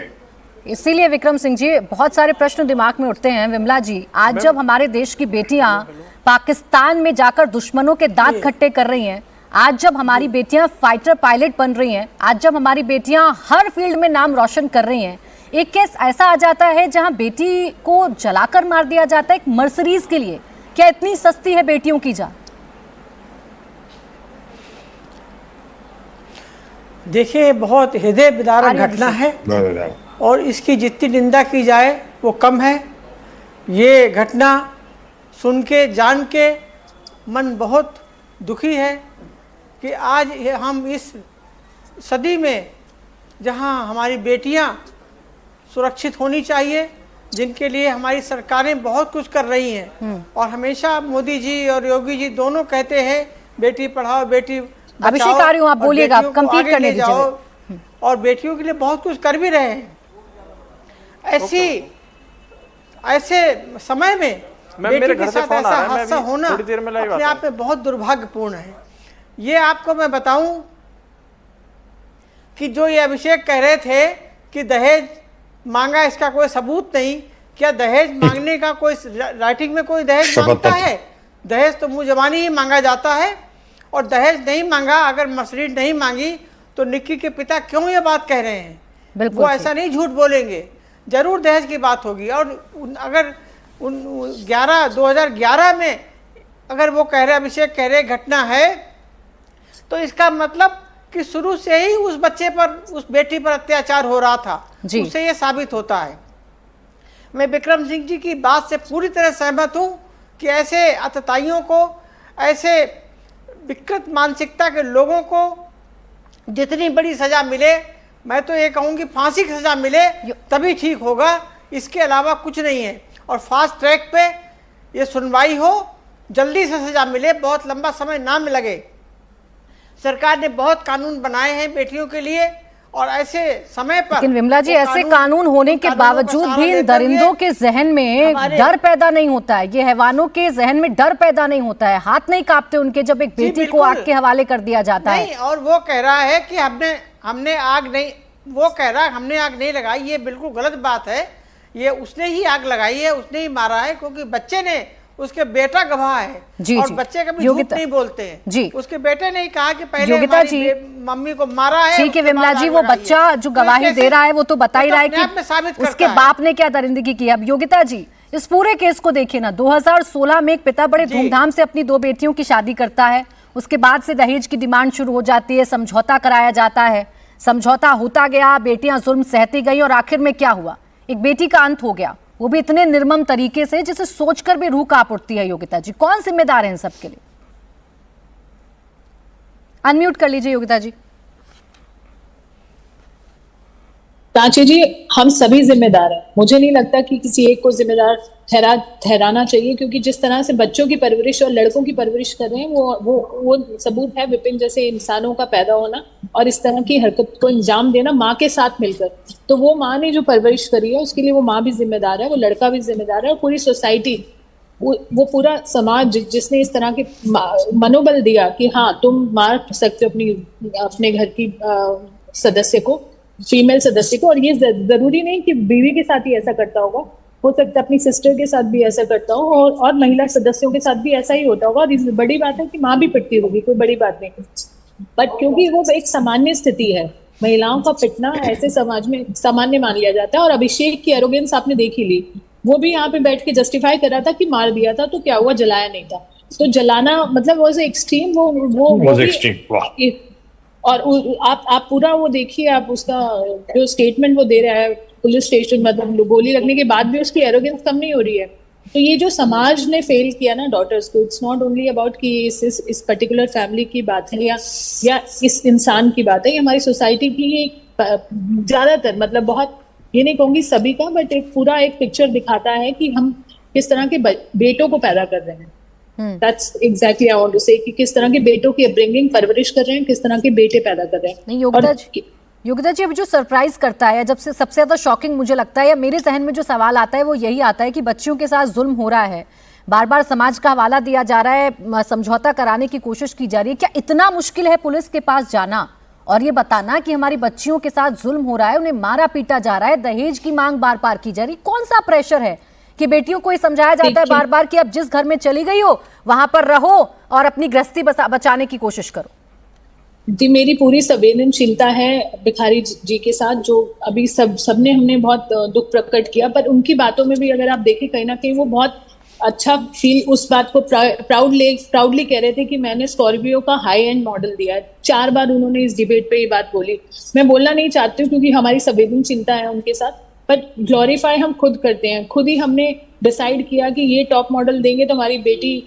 इसीलिए विक्रम सिंह जी, बहुत सारे प्रश्न दिमाग में उठते हैं। विमला जी, आज जब हमारे देश की बेटियां पाकिस्तान में जाकर दुश्मनों के दांत खट्टे कर रही हैं, आज जब हमारी बेटियां फाइटर पायलट बन रही हैं, आज जब हमारी बेटियां हर फील्ड में नाम रोशन कर रही हैं, एक केस ऐसा आ जाता है जहां बेटी को जलाकर मार दिया जाता है एक मर्सिडीज के लिए। क्या इतनी सस्ती है बेटियों की जान? देखिए, बहुत हृदय विदारक घटना है और इसकी जितनी निंदा की जाए वो कम है। ये घटना सुन के जान के मन बहुत दुखी है कि आज हम इस सदी में जहां हमारी बेटियां सुरक्षित होनी चाहिए, जिनके लिए हमारी सरकारें बहुत कुछ कर रही हैं और हमेशा मोदी जी और योगी जी दोनों कहते हैं बेटी पढ़ाओ बेटी बचाओ। अभिषेक आ रही हूं, आप बोलिएगा, आप कंप्लीट करने दीजिए। और बेटियों के लिए बहुत कुछ कर भी रहे हैं। ऐसे समय में बेटी के साथ ऐसा हादसा होना अपने आप में बहुत दुर्भाग्यपूर्ण है। ये आपको मैं बताऊं कि जो ये अभिषेक कह रहे थे कि दहेज मांगा, इसका कोई सबूत नहीं। क्या दहेज मांगने का कोई राइटिंग में कोई दहेज मांगता है? दहेज तो मुंह जबानी ही मांगा जाता है। और दहेज नहीं मांगा, अगर मर्सिडीज नहीं मांगी तो निक्की के पिता क्यों ये बात कह रहे हैं? वो ऐसा नहीं झूठ बोलेंगे, जरूर दहेज की बात होगी। और अगर 2011 में अगर वो कह रहे, अभिषेक कह रहे घटना है, तो इसका मतलब कि शुरू से ही उस बच्चे पर, उस बेटी पर अत्याचार हो रहा था। उससे ये साबित होता है। मैं विक्रम सिंह जी की बात से पूरी तरह सहमत हूं कि ऐसे आतताइयों को, ऐसे विकृत मानसिकता के लोगों को जितनी बड़ी सजा मिले, मैं तो ये कहूँगी फांसी की सजा मिले तभी ठीक होगा, इसके अलावा कुछ नहीं है। और फास्ट ट्रैक पे ये सुनवाई हो, जल्दी से सजा मिले, बहुत लंबा समय ना लगे। सरकार ने बहुत कानून बनाए हैं बेटियों के लिए और ऐसे समय पर, लेकिन विमला जी, ऐसे कानून होने के बावजूद भी इन दरिंदों के जहन में डर पैदा नहीं होता है। ये हैवानों के जहन में डर पैदा नहीं होता है, हाथ नहीं कांपते उनके जब एक बेटी को आग के हवाले कर दिया जाता है। और वो कह रहा है कि हमने आग नहीं, वो कह रहा है हमने आग नहीं लगाई, ये बिल्कुल गलत बात है। ये उसने ही आग लगाई है, उसने ही मारा है, क्योंकि बच्चे ने, उसके बेटा गवाह है और बच्चे कभी झूठ नहीं बोलते हैं जी। उसके बेटे ने कहा कि पहले हमारी मम्मी को मारा है। ठीक है विमला जी, वो बच्चा जो गवाही दे रहा है वो तो बता ही रहा है कि उसके बाप ने क्या दरिंदगी की। अब योगिता जी, इस पूरे केस को देखिए ना, 2016 में एक पिता बड़े धूमधाम से अपनी 2 बेटियों की शादी करता है, उसके बाद से दहेज की डिमांड शुरू हो जाती है, समझौता कराया जाता है, समझौता होता गया, बेटियां जुल्म सहती गई और आखिर में क्या हुआ, एक बेटी का अंत हो गया, वो भी इतने निर्मम तरीके से जिसे सोचकर भी रूह कांप उठती है। योगिता जी, कौन जिम्मेदार है इन सब के लिए? अनम्यूट कर लीजिए योगिता जी। प्राची जी, हम सभी जिम्मेदार हैं। मुझे नहीं लगता कि किसी एक को जिम्मेदार ठहराना चाहिए, क्योंकि जिस तरह से बच्चों की परवरिश और लड़कों की परवरिश कर रहे हैं वो सबूत है विपिन जैसे इंसानों का पैदा होना और इस तरह की हरकत को अंजाम देना माँ के साथ मिलकर। तो वो माँ ने जो परवरिश करी है उसके लिए वो माँ भी जिम्मेदार है, वो लड़का भी जिम्मेदार है और पूरी सोसाइटी, वो पूरा समाज जिसने इस तरह के मनोबल दिया कि हाँ तुम मार सकते हो अपने घर की सदस्य को, फीमेल सदस्य को। और ये जरूरी नहीं कि बीवी के साथ ही ऐसा करता होगा, हो सकता है अपनी सिस्टर के साथ भी ऐसा करता हो और महिला सदस्यों के साथ भी ऐसा ही होता होगा। और इस बड़ी बात है कि माँ भी पिटती होगी, कोई बड़ी बात नहीं, बट क्योंकि वो एक सामान्य स्थिति है, महिलाओं का पिटना ऐसे समाज में सामान्य मान लिया जाता है। और अभिषेक की एरोगेंस आपने देख ही ली, वो भी यहाँ पे बैठ के जस्टिफाई कर रहा था कि मार दिया था तो क्या हुआ, जलाया नहीं था। तो जलाना मतलब वाज एक्सट्रीम, वो एक्सट्रीम। और आप पूरा वो देखिए, आप उसका जो स्टेटमेंट वो दे रहा है पुलिस स्टेशन, मतलब गोली लगने के बाद भी उसकी एरोगेंस कम नहीं हो रही है। तो ये जो समाज ने फेल किया ना डॉटर्स को, इट्स नॉट ओनली अबाउट कि इस पर्टिकुलर फैमिली की बात है या इस इंसान की बात है, ये हमारी सोसाइटी की ज्यादातर, मतलब बहुत, ये नहीं कहूंगी सभी का, बट एक पूरा एक पिक्चर दिखाता है कि हम किस तरह के बेटों को पैदा कर रहे हैं। That's exactly I want to say कि किस तरह के बेटों की अपब्रिंगिंग, परवरिश कर रहे हैं, किस तरह के बेटे पैदा कर रहे हैं। नहीं योगिता जी, योगिता जी, अभी जो सरप्राइज करता है, जब से सबसे ज्यादा शॉकिंग मुझे लगता है या मेरे जहन में जो सवाल आता है वो यही आता है कि बच्चियों के साथ जुल्म हो रहा है, बार बार समाज का हवाला दिया जा रहा है, समझौता कराने की कोशिश की जा रही है। क्या इतना मुश्किल है पुलिस के पास जाना और ये बताना कि हमारी बच्चियों के साथ जुल्म हो रहा है, उन्हें मारा पीटा जा रहा है, दहेज की मांग बार बार की जा रही? कौन सा प्रेशर है कि बेटियों को ये समझाया जाता है बार बार कि अब जिस घर में चली गई हो वहां पर रहो और अपनी गृहस्थी बचाने की कोशिश करो? जी, मेरी पूरी संवेदनशीलता है भिखारी जी के साथ, जो अभी सबने हमने बहुत दुख प्रकट किया, पर उनकी बातों में भी अगर आप देखें कहीं ना कहीं वो बहुत अच्छा फील उस बात को प्राउडली कह रहे थे कि मैंने स्कॉर्पियो का हाई एंड मॉडल दिया है। 4 बार उन्होंने इस डिबेट पे ये बात बोली। मैं बोलना नहीं चाहती हूँ क्योंकि हमारी संवेदनशीलता है उनके साथ, पर ग्लोरीफाई हम खुद करते हैं। खुद ही हमने डिसाइड किया कि ये टॉप मॉडल देंगे तो हमारी बेटी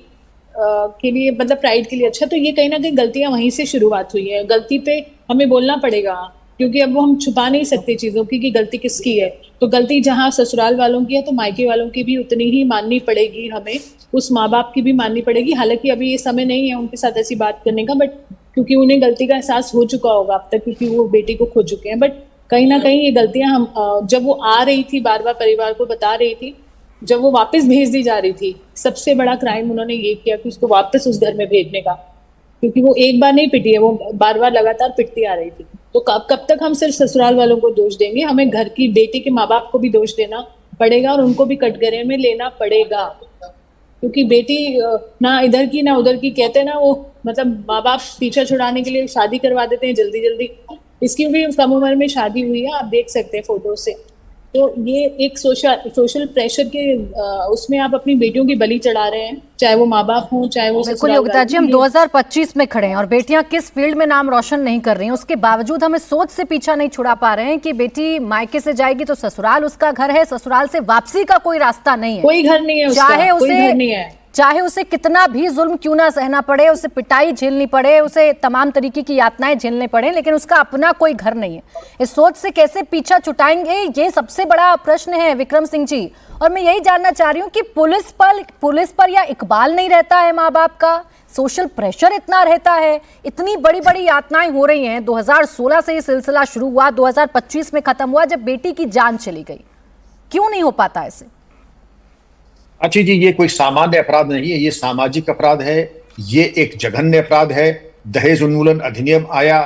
के लिए, मतलब प्राइड के लिए अच्छा। तो ये कहीं ना कहीं गलतियां वहीं से शुरुआत हुई है। गलती पे हमें बोलना पड़ेगा क्योंकि अब वो हम छुपा नहीं सकते चीजों की कि गलती किसकी है। तो गलती जहाँ ससुराल वालों की है तो मायके वालों की भी उतनी ही माननी पड़ेगी, हमें उस माँ बाप की भी माननी पड़ेगी। हालांकि अभी ये समय नहीं है उनके साथ ऐसी बात करने का, बट क्योंकि उन्हें गलती का एहसास हो चुका होगा अब तक, क्योंकि वो बेटी को खो चुके हैं। बट कहीं ना कहीं ये गलतियां हम जब वो आ रही थी बार बार परिवार को बता रही थी, जब वो वापस भेज दी जा रही थी, सबसे बड़ा क्राइम उन्होंने ये किया कि उसको वापस उस घर में भेजने का, क्योंकि वो एक बार नहीं पिटी है, वो बार बार लगातार पिटती आ रही थी। तो कब तक हम सिर्फ ससुराल वालों को दोष देंगे? हमें घर की बेटी के माँ बाप को भी दोष देना पड़ेगा और उनको भी कटघरे में लेना पड़ेगा, क्योंकि बेटी ना इधर की ना उधर की, कहते हैं ना वो, मतलब माँ बाप पीछा छुड़ाने के लिए शादी करवा देते हैं जल्दी जल्दी। इसकी भी कम उम्र में शादी हुई है, आप देख सकते हैं फोटो से। तो ये एक सोशल प्रेशर के उसमें आप अपनी बेटियों की बलि चढ़ा रहे हैं, चाहे वो माँ बाप हों चाहे वो। बिल्कुल योगिता जी, हम 2025 में खड़े हैं और बेटियां किस फील्ड में नाम रोशन नहीं कर रही हैं, उसके बावजूद हमें सोच से पीछा नहीं छुड़ा पा रहे हैं कि बेटी मायके से जाएगी तो ससुराल उसका घर है, ससुराल से वापसी का कोई रास्ता नहीं है, कोई घर नहीं है उसका, कोई घर नहीं है। चाहे उसे कितना भी जुल्म क्यों ना सहना पड़े, उसे पिटाई झेलनी पड़े, उसे तमाम तरीके की यातनाएं झेलने पड़े, लेकिन उसका अपना कोई घर नहीं है। इस सोच से कैसे पीछा छुटाएंगे, ये सबसे बड़ा प्रश्न है विक्रम सिंह जी। और मैं यही जानना चाह रही हूँ कि पुलिस पर या इकबाल नहीं रहता है माँ बाप का, सोशल प्रेशर इतना रहता है, इतनी बड़ी बड़ी यातनाएं हो रही हैं। 2016 से ये सिलसिला शुरू हुआ, 2025 में खत्म हुआ जब बेटी की जान चली गई। क्यों नहीं हो पाता ऐसे? अच्छी जी, ये कोई सामान्य अपराध नहीं है, ये सामाजिक अपराध है, ये एक जघन्य अपराध है। दहेज उन्मूलन अधिनियम आया,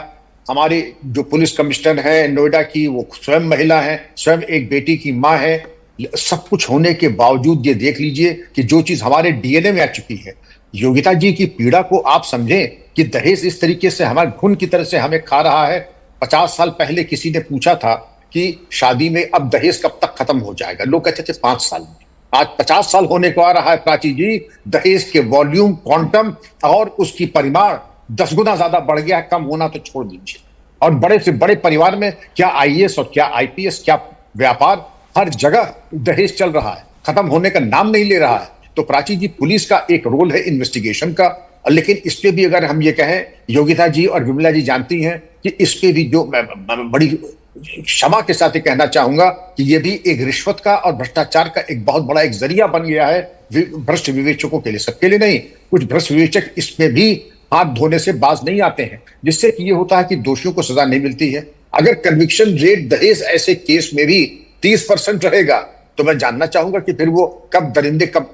हमारी जो पुलिस कमिश्नर है नोएडा की, वो स्वयं महिला है, स्वयं एक बेटी की माँ है। सब कुछ होने के बावजूद ये देख लीजिए कि जो चीज हमारे डीएनए में आ चुकी है। योगिता जी की पीड़ा को आप समझें कि दहेज इस तरीके से हमारे खून की तरह से हमें खा रहा है। 50 साल पहले किसी ने पूछा था कि शादी में अब दहेज कब तक खत्म हो जाएगा, लोग कहते थे 5 साल में। आज 50 साल होने को आ रहा है प्राची जी, दहेज के वॉल्यूम, क्वांटम और उसकी परिमाण 10 गुना ज्यादा बढ़ गया है। कम होना तो छोड़ दीजिए, और बड़े से बड़े परिवार में क्या आईएएस और क्या आईपीएस, क्या व्यापार, हर जगह दहेज चल रहा है, खत्म होने का नाम नहीं ले रहा है। तो प्राची जी, पुलिस का एक रोल है इन्वेस्टिगेशन का, लेकिन इस पे भी अगर हम ये कहें, योगिता जी और विमला जी जानती हैं कि इस पे भी जो बड़ी क्षमा के साथ ही कहना चाहूंगा कि ये भी एक रिश्वत का और भ्रष्टाचार का एक बहुत बड़ा एक जरिया बन गया है भ्रष्ट विवेचकों के लिए, सबके लिए नहीं। कुछ भ्रष्ट विवेचक इसमें भी हाथ धोने से बाज नहीं आते हैं, जिससे कि ये होता है कि दोषियों को सजा नहीं मिलती है। अगर कन्विक्शन रेट दहेज ऐसे केस में भी 30% रहेगा तो मैं जानना चाहूंगा कि फिर वो कब दरिंदे, कब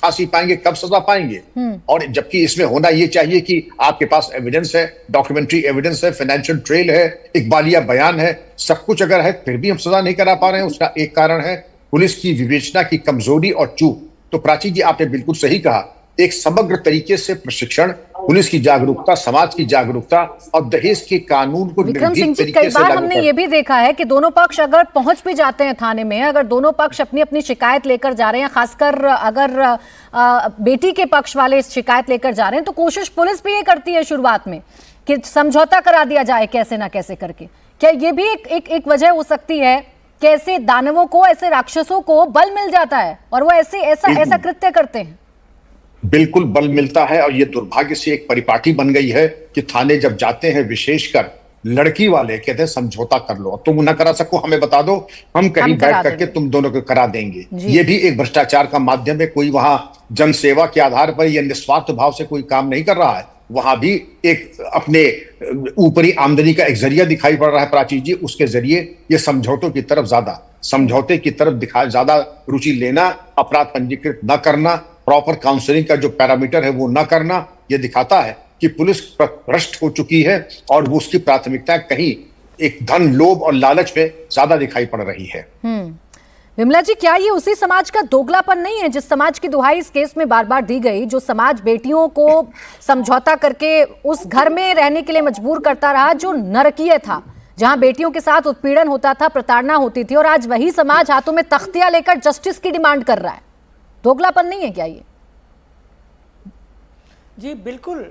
फांसी पाएंगे, कब सजा पाएंगे। और जबकि इसमें होना ये चाहिए कि आपके पास एविडेंस है, डॉक्यूमेंट्री एविडेंस है, फाइनेंशियल ट्रेल है, इकबालिया बयान है, सब कुछ अगर है फिर भी हम सजा नहीं करा पा रहे हैं। उसका एक कारण है पुलिस की विवेचना की कमजोरी और चूक। तो प्राची जी, आपने बिल्कुल सही कहा, एक समग्र तरीके से प्रशिक्षण, पुलिस की जागरूकता, समाज की जागरूकता और दहेज के कानून को विक्रम सिंह जी, कई बार हमने ये भी देखा है कि दोनों पक्ष अगर पहुंच भी जाते हैं थाने में, अगर दोनों पक्ष अपनी अपनी शिकायत लेकर जा रहे हैं, खासकर अगर बेटी के पक्ष वाले शिकायत लेकर जा रहे हैं, तो कोशिश पुलिस भी ये करती है शुरुआत में कि समझौता करा दिया जाए कैसे ना कैसे करके। क्या ये भी एक वजह हो सकती है कि ऐसे दानवों को, ऐसे राक्षसों को बल मिल जाता है और वो ऐसा कृत्य करते हैं? बिल्कुल बल मिलता है, और ये दुर्भाग्य से एक परिपाटी बन गई है कि थाने जब जाते हैं, विशेषकर लड़की वाले कहते हैं समझौता कर लो, तुम ना करा सको हमें बता दो, हम कहीं बैठ करके तुम दोनों को करा देंगे। ये भी एक भ्रष्टाचार का माध्यम है। कोई वहां जनसेवा के आधार पर या निस्वार्थ भाव से कोई काम नहीं कर रहा है, वहां भी एक अपने ऊपरी आमदनी का एक जरिया दिखाई पड़ रहा है प्राची जी। उसके जरिए ये समझौतों की तरफ समझौते की तरफ ज्यादा रुचि लेना, अपराध पंजीकृत न करना, प्रॉपर काउंसलिंग का जो पैरामीटर है वो न करना, ये दिखाता है कि पुलिस भ्रष्ट हो चुकी है और वो उसकी प्राथमिकता कहीं एक धन, लोभ और लालच पे ज्यादा दिखाई पड़ रही है। विमला जी, क्या ये उसी समाज का दोगलापन नहीं है जिस समाज की दुहाई इस केस में बार बार दी गई, जो समाज बेटियों को समझौता करके उस घर में रहने के लिए मजबूर करता रहा जो नरकीय था, जहां बेटियों के साथ उत्पीड़न होता था, प्रताड़ना होती थी, और आज वही समाज हाथों में तख्तियां लेकर जस्टिस की डिमांड कर रहा है? दोगलापन नहीं है क्या ये? जी बिल्कुल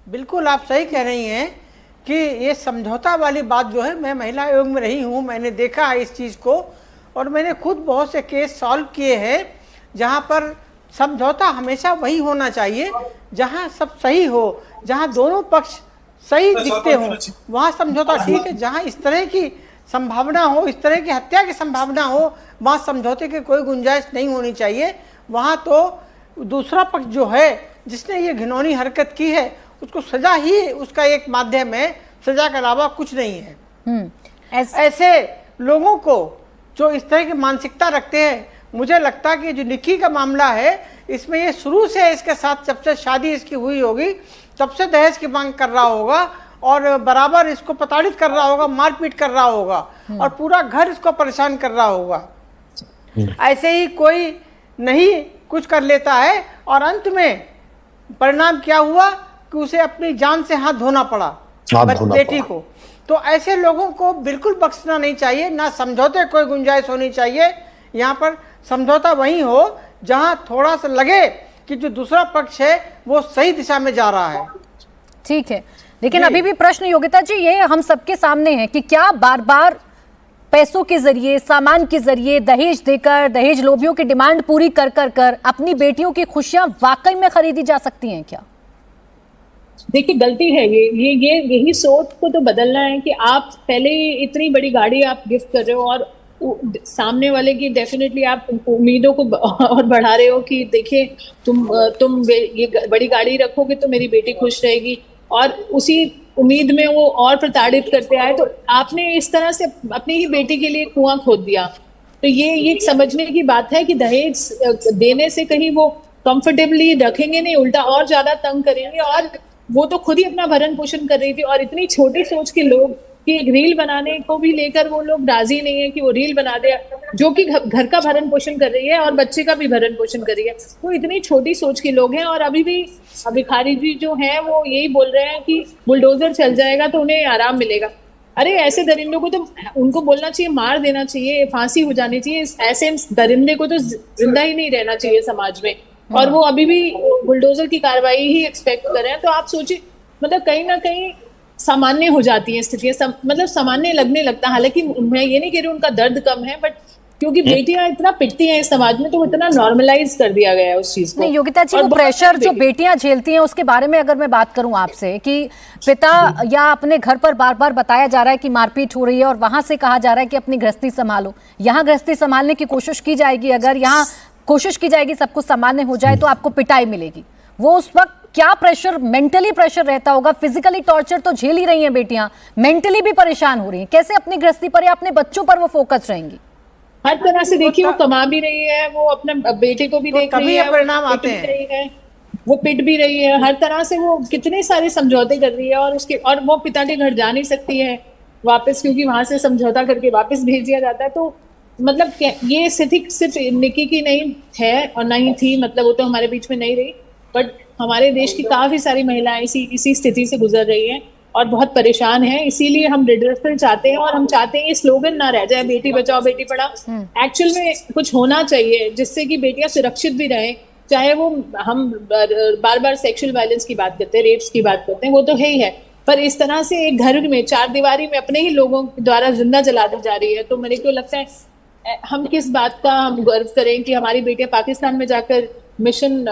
बिल्कुल, आप सही कह रही हैं कि ये समझौता वाली बात जो है, मैं महिला आयोग में रही हूँ, मैंने देखा है इस चीज़ को, और मैंने खुद बहुत से केस सॉल्व किए हैं जहाँ पर समझौता हमेशा वही होना चाहिए जहाँ सब सही हो, जहाँ दोनों पक्ष सही दिखते हो, वहाँ समझौता ठीक है। जहाँ इस तरह की संभावना हो, इस तरह की हत्या की संभावना हो, वहाँ समझौते की कोई गुंजाइश नहीं होनी चाहिए। वहाँ तो दूसरा पक्ष जो है जिसने ये घिनौनी हरकत की है उसको सजा ही उसका एक माध्यम है, सजा के अलावा कुछ नहीं है। ऐसे लोगों को जो इस तरह की मानसिकता रखते हैं, मुझे लगता है कि जो निक्की का मामला है इसमें ये शुरू से इसके साथ जब से शादी इसकी हुई होगी तब से दहेज की मांग कर रहा होगा और बराबर इसको प्रताड़ित कर रहा होगा, मारपीट कर रहा होगा और पूरा घर इसको परेशान कर रहा होगा। ऐसे ही कोई नहीं कुछ कर लेता है और अंत में परिणाम क्या हुआ कि उसे अपनी जान से हाथ धोना पड़ा बेटी को। तो ऐसे लोगों को बिल्कुल बख्शना नहीं चाहिए, ना समझौते कोई गुंजाइश होनी चाहिए। यहाँ पर समझौता वही हो जहाँ थोड़ा सा लगे कि जो दूसरा पक्ष है वो सही दिशा में जा रहा है। ठीक है, लेकिन अभी भी प्रश्न योगिता जी ये हम सबके सामने है कि क्या बार बार पैसों के जरिए, सामान के जरिए, दहेज देकर, दहेज लोभियों की डिमांड पूरी कर कर कर अपनी बेटियों की खुशियां वाकई में खरीदी जा सकती हैं क्या? देखिए गलती है ये यही सोच को तो बदलना है कि आप पहले इतनी बड़ी गाड़ी आप गिफ्ट कर रहे हो और सामने वाले की डेफिनेटली आप उम्मीदों को और बढ़ा रहे हो कि देखिए तुम ये बड़ी गाड़ी रखोगे तो मेरी बेटी खुश रहेगी, और उसी उम्मीद में वो और प्रताड़ित करते आए, तो आपने इस तरह से अपनी ही बेटी के लिए कुआं खोद दिया। तो ये समझने की बात है कि दहेज देने से कहीं वो कंफर्टेबली रखेंगे नहीं, उल्टा और ज्यादा तंग करेंगे। और वो तो खुद ही अपना भरण पोषण कर रही थी, और इतनी छोटी सोच के लोग कि एक रील बनाने को भी लेकर वो लोग राजी नहीं है कि वो रील बना दे, जो कि घर का भरण पोषण कर रही है और बच्चे का भी भरण पोषण कर रही है। तो इतनी छोटी सोच के लोग हैं, और अभी भी भिखारी जी जो हैं वो यही बोल रहे हैं कि बुलडोजर चल जाएगा तो उन्हें आराम मिलेगा। अरे ऐसे दरिंदों को तो उनको बोलना चाहिए, मार देना चाहिए, फांसी हो जानी चाहिए। ऐसे दरिंदे को तो जिंदा ही नहीं रहना चाहिए समाज में, और वो अभी भी बुलडोजर की कार्रवाई ही एक्सपेक्ट कर रहे हैं। तो आप सोचिए, मतलब कहीं ना कहीं सामान्य हो जाती है स्थितियां, मतलब सामान्य लगने लगता है। हालांकि मैं ये नहीं कह रही उनका दर्द कम है, बट क्योंकि बेटियां इतना पिटती हैं इस समाज में तो इतना नॉर्मलाइज कर दिया गया है उस चीज को। नहीं योगिता जी, वो प्रेशर जो बेटियां झेलती हैं उसके बारे में अगर मैं बात करूं आपसे कि पिता या अपने घर पर बार बार बताया जा रहा है कि मारपीट हो रही है और वहां से कहा जा रहा है कि अपनी गृहस्थी संभालो, यहाँ गृहस्थी संभालने की कोशिश की जाएगी, अगर यहाँ कोशिश की जाएगी सब कुछ सामान्य हो जाए तो आपको पिटाई मिलेगी। वो उस वक्त क्या प्रेशर, मेंटली प्रेशर रहता होगा? फिजिकली टॉर्चर तो झेल ही रही हैं बेटियां, मेंटली भी परेशान हो रही हैं, कैसे अपनी गृहस्थी पर या अपने बच्चों पर वो फोकस रहेंगी? हर तरह से देखिए वो कमा भी रही है, वो अपने बेटे को भी देख रही है, परिणाम आते हैं, वो पिट भी रही है, हर तरह से वो कितने सारे समझौते कर रही है, और वो पिता के घर जा नहीं सकती है वापस, क्योंकि वहां से समझौता करके वापस भेज दिया जाता है। तो मतलब ये स्थिति सिर्फ निक्की की नहीं है और नहीं थी, मतलब वो तो हमारे बीच में नहीं रही, बट हमारे देश की काफी सारी महिलाएं इसी स्थिति से गुजर रही हैं और बहुत परेशान हैं। इसीलिए हम रिड्रेसल चाहते हैं, और हम चाहते हैं ये स्लोगन ना रह जाए बेटी बचाओ बेटी पढ़ाओ। एक्चुअल में कुछ होना चाहिए जिससे कि बेटियां सुरक्षित भी रहें। चाहे वो हम बार बार सेक्सुअल वायलेंस की बात करते हैं, रेप्स की बात करते हैं, वो तो है ही है, पर इस तरह से एक घर में चार दीवारी में अपने ही लोगों द्वारा जिंदा जला दी जा रही है। तो मेरे को लगता है हम किस बात का हम गर्व करें कि हमारी बेटियां पाकिस्तान में जाकर मिशन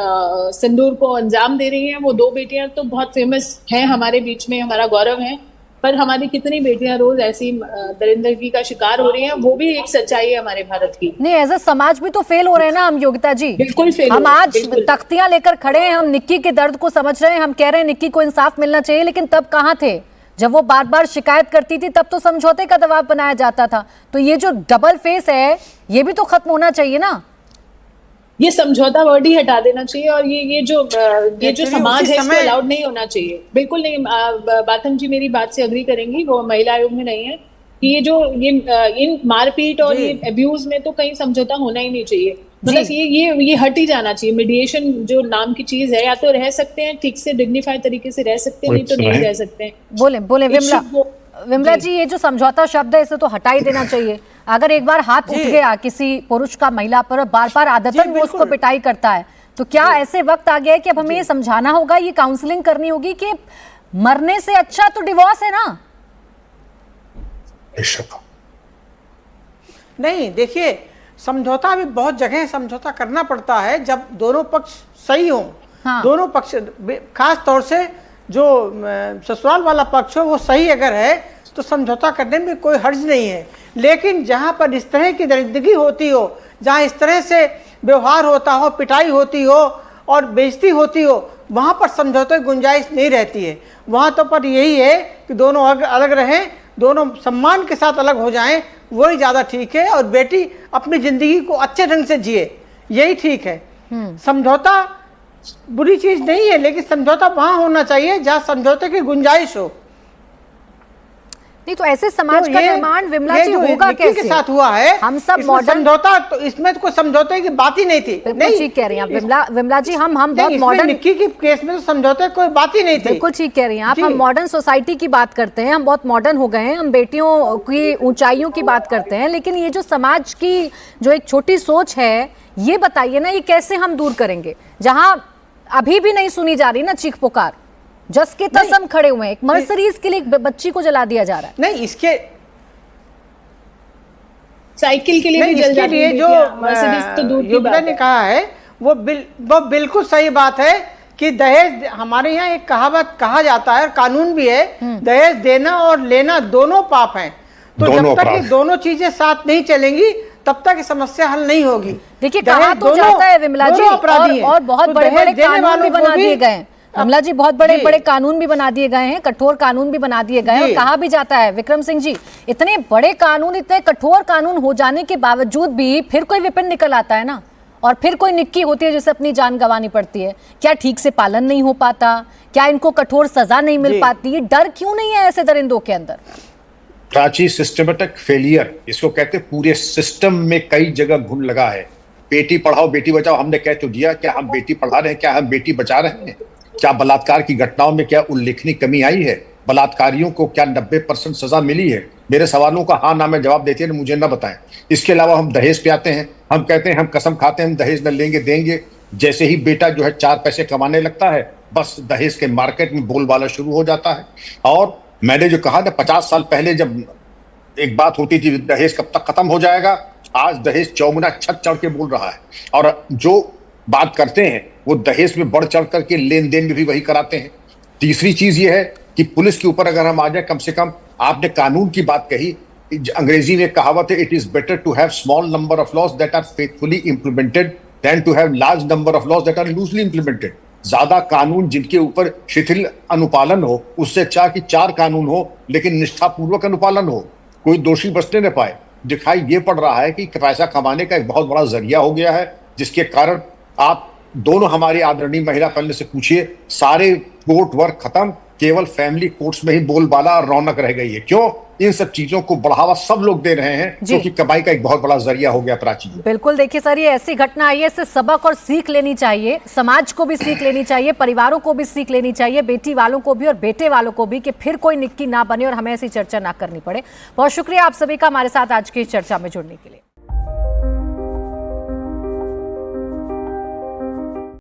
सिंदूर को अंजाम दे रही हैं। वो दो बेटियां तो बहुत फेमस हैं हमारे बीच में, हमारा गौरव है, पर हमारी कितनी बेटियां रोज ऐसी दरिंदगी का शिकार हो रही हैं, वो भी एक सच्चाई है हमारे भारत की। नहीं, एज अ समाज भी तो फेल हो रहे हैं ना हम, योगिता जी। बिल्कुल फेल। हम आज तख्तियां लेकर खड़े हैं, हम निक्की के दर्द को समझ रहे हैं, हम कह रहे हैं निक्की को इंसाफ मिलना चाहिए, लेकिन तब कहाँ थे जब वो बार बार शिकायत करती थी? तब तो समझौते का दबाव बनाया जाता था। तो ये जो डबल फेस है ये भी तो खत्म होना चाहिए ना। ये समझौता वर्ड ही हटा देना चाहिए, और ये जो समाज है इसको अलाउड नहीं होना चाहिए, बिल्कुल नहीं। बातम जी मेरी बात से अग्री करेंगी, वो महिला आयोग में नहीं है, कि ये इन मारपीट और ये अब्यूज में तो कहीं समझौता होना ही नहीं चाहिए। मतलब ये हट ही जाना चाहिए। मीडिएशन जो नाम की चीज है, या तो रह सकते हैं ठीक से डिग्निफाइड तरीके से रह सकते हैं, नहीं तो नहीं रह सकते हैं। बोले विमला जी, ये जो समझौता शब्द है इसे तो हटा ही देना चाहिए। अगर एक बार हाथ उठ गया किसी पुरुष का महिला पर, बार बार आदतन वो उसको पिटाई करता है, तो क्या ऐसे वक्त आ गया है कि अब हमें ये समझाना होगा, ये काउंसलिंग करनी होगी कि मरने से अच्छा तो डिवोर्स है ना? नहीं, देखिए, समझौता भी बहुत जगह समझौता करना पड़ता है जब दोनों पक्ष सही हों। हाँ। दोनों पक्ष, खास तौर से जो ससुराल वाला पक्ष हो वो सही अगर है तो समझौता करने में कोई हर्ज नहीं है। लेकिन जहाँ पर इस तरह की दरिंदगी होती हो, जहाँ इस तरह से व्यवहार होता हो, पिटाई होती हो और बेइज्जती होती हो, वहाँ पर समझौते की गुंजाइश नहीं रहती है। वहाँ तो पर यही है कि दोनों अलग रहें, दोनों सम्मान के साथ अलग हो जाएं, वही ज़्यादा ठीक है, और बेटी अपनी ज़िंदगी को अच्छे ढंग से जिए, यही ठीक है। समझौता बुरी चीज़ नहीं है, लेकिन समझौता वहाँ होना चाहिए जहाँ समझौते की गुंजाइश हो। नहीं तो ऐसे समाज का निर्माण विमला जी होगा कैसे? के साथ हुआ है, हम सब मॉडर्न समझौता, तो इसमें तो कोई समझौते की बात ही नहीं थी। नहीं, ठीक कह रही हैं आप विमला जी, हम बहुत मॉडर्न, निक्की के केस में तो समझौते कोई बात ही नहीं थी। बिल्कुल ठीक कह रही हैं आप, हम मॉडर्न सोसाइटी की बात करते हैं, हम बहुत मॉडर्न हो गए हैं, हम बेटियों की ऊंचाइयों की बात करते हैं, लेकिन ये जो समाज की जो एक छोटी सोच है, ये बताइए ना, ये कैसे हम दूर करेंगे? जहां अभी भी नहीं सुनी जा रही ना चीख पुकार, जस के तसम खड़े हुए हैं, एक मर्सिडीज के लिए एक बच्ची को जला दिया जा रहा है। नहीं, इसके साइकिल के लिए भी जल जाती है, जो तो योगिता ने कहा है वो बिल्कुल सही बात है कि दहेज, हमारे यहाँ एक कहावत कहा जाता है, कानून भी है, दहेज देना और लेना दोनों पाप हैं। तो जब तक ये दोनों चीजें साथ नहीं चलेंगी तब तक समस्या हल नहीं होगी। देखिए, कहा तो जाता है विमला जी, और बहुत बड़े बड़े कानून भी बना दिए गए हैं विमला जी, बहुत बड़े बड़े कानून भी बना दिए गए हैं, कठोर कानून भी बना दिए गए हैं। और कहा भी जाता है, विक्रम सिंह जी, इतने बड़े कानून, इतने कठोर कानून हो जाने के बावजूद भी फिर कोई विपिन निकल आता है ना, और फिर कोई निक्की होती है जिसे अपनी जान गंवानी पड़ती है। क्या ठीक से पालन नहीं हो पाता? क्या इनको कठोर सजा नहीं मिल पाती? डर क्यों नहीं है ऐसे दरिंदों के अंदर? प्राची, सिस्टमेटिक फेलियर इसको कहते, पूरे सिस्टम में कई जगह घुन लगा है। बेटी पढ़ाओ बेटी बचाओ हमने कह तो दिया, क्या हम बेटी पढ़ा रहे हैं? क्या हम बेटी बचा रहे हैं? क्या बलात्कार की घटनाओं में क्या उल्लेखनीय कमी आई है? बलात्कारियों को क्या 90% सजा मिली है? मेरे सवालों का हाँ ना में जवाब देते हैं, मुझे ना बताएं। इसके अलावा हम दहेज पे आते हैं, हम कहते हैं हम कसम खाते हैं हम दहेज न लेंगे देंगे। जैसे ही बेटा जो है 4 पैसे कमाने लगता है, बस दहेज के मार्केट में बोलबाला शुरू हो जाता है। और मैंने जो कहा ना, 50 साल पहले जब एक बात होती थी दहेज कब तक खत्म हो जाएगा, आज दहेज चौगुना छत चढ़ के बोल रहा है। और जो बात करते हैं वो दहेज में बढ़ चढ़ करके लेन देन में भी वही कराते हैं। तीसरी चीज ये है कि पुलिस के ऊपर अगर हम आ जाए, कम से कम आपने कानून की बात कही, अंग्रेजी में कहावत है, it is better to have small number of laws that are faithfully implemented than to have large number of laws that are loosely implemented. ज्यादा कानून जिनके ऊपर शिथिल अनुपालन हो, उससे अच्छा कि 4 कानून हो लेकिन निष्ठापूर्वक अनुपालन हो, कोई दोषी बचने न पाए। दिखाई ये पड़ रहा है कि पैसा कमाने का एक बहुत बड़ा जरिया हो गया है, जिसके कारण आप दोनों हमारे आदरणीय महिला पैनल से पूछिए, सारे कोर्ट वर्क खत्म, केवल फैमिली कोर्ट्स में ही बोलबाला और रौनक रह गई है। क्यों? इन सब चीजों को बढ़ावा सब लोग दे रहे हैं, क्योंकि कमाई का एक बहुत बड़ा जरिया हो गया प्राची। बिल्कुल, देखिए सर, ये ऐसी घटना आई है, इससे सबक और सीख लेनी चाहिए, समाज को भी सीख लेनी चाहिए, परिवारों को भी सीख लेनी चाहिए, बेटी वालों को भी और बेटे वालों को भी, कि फिर कोई निक्की ना बने और हमें ऐसी चर्चा ना करनी पड़े। बहुत शुक्रिया आप सभी का हमारे साथ आज की चर्चा में जुड़ने के लिए।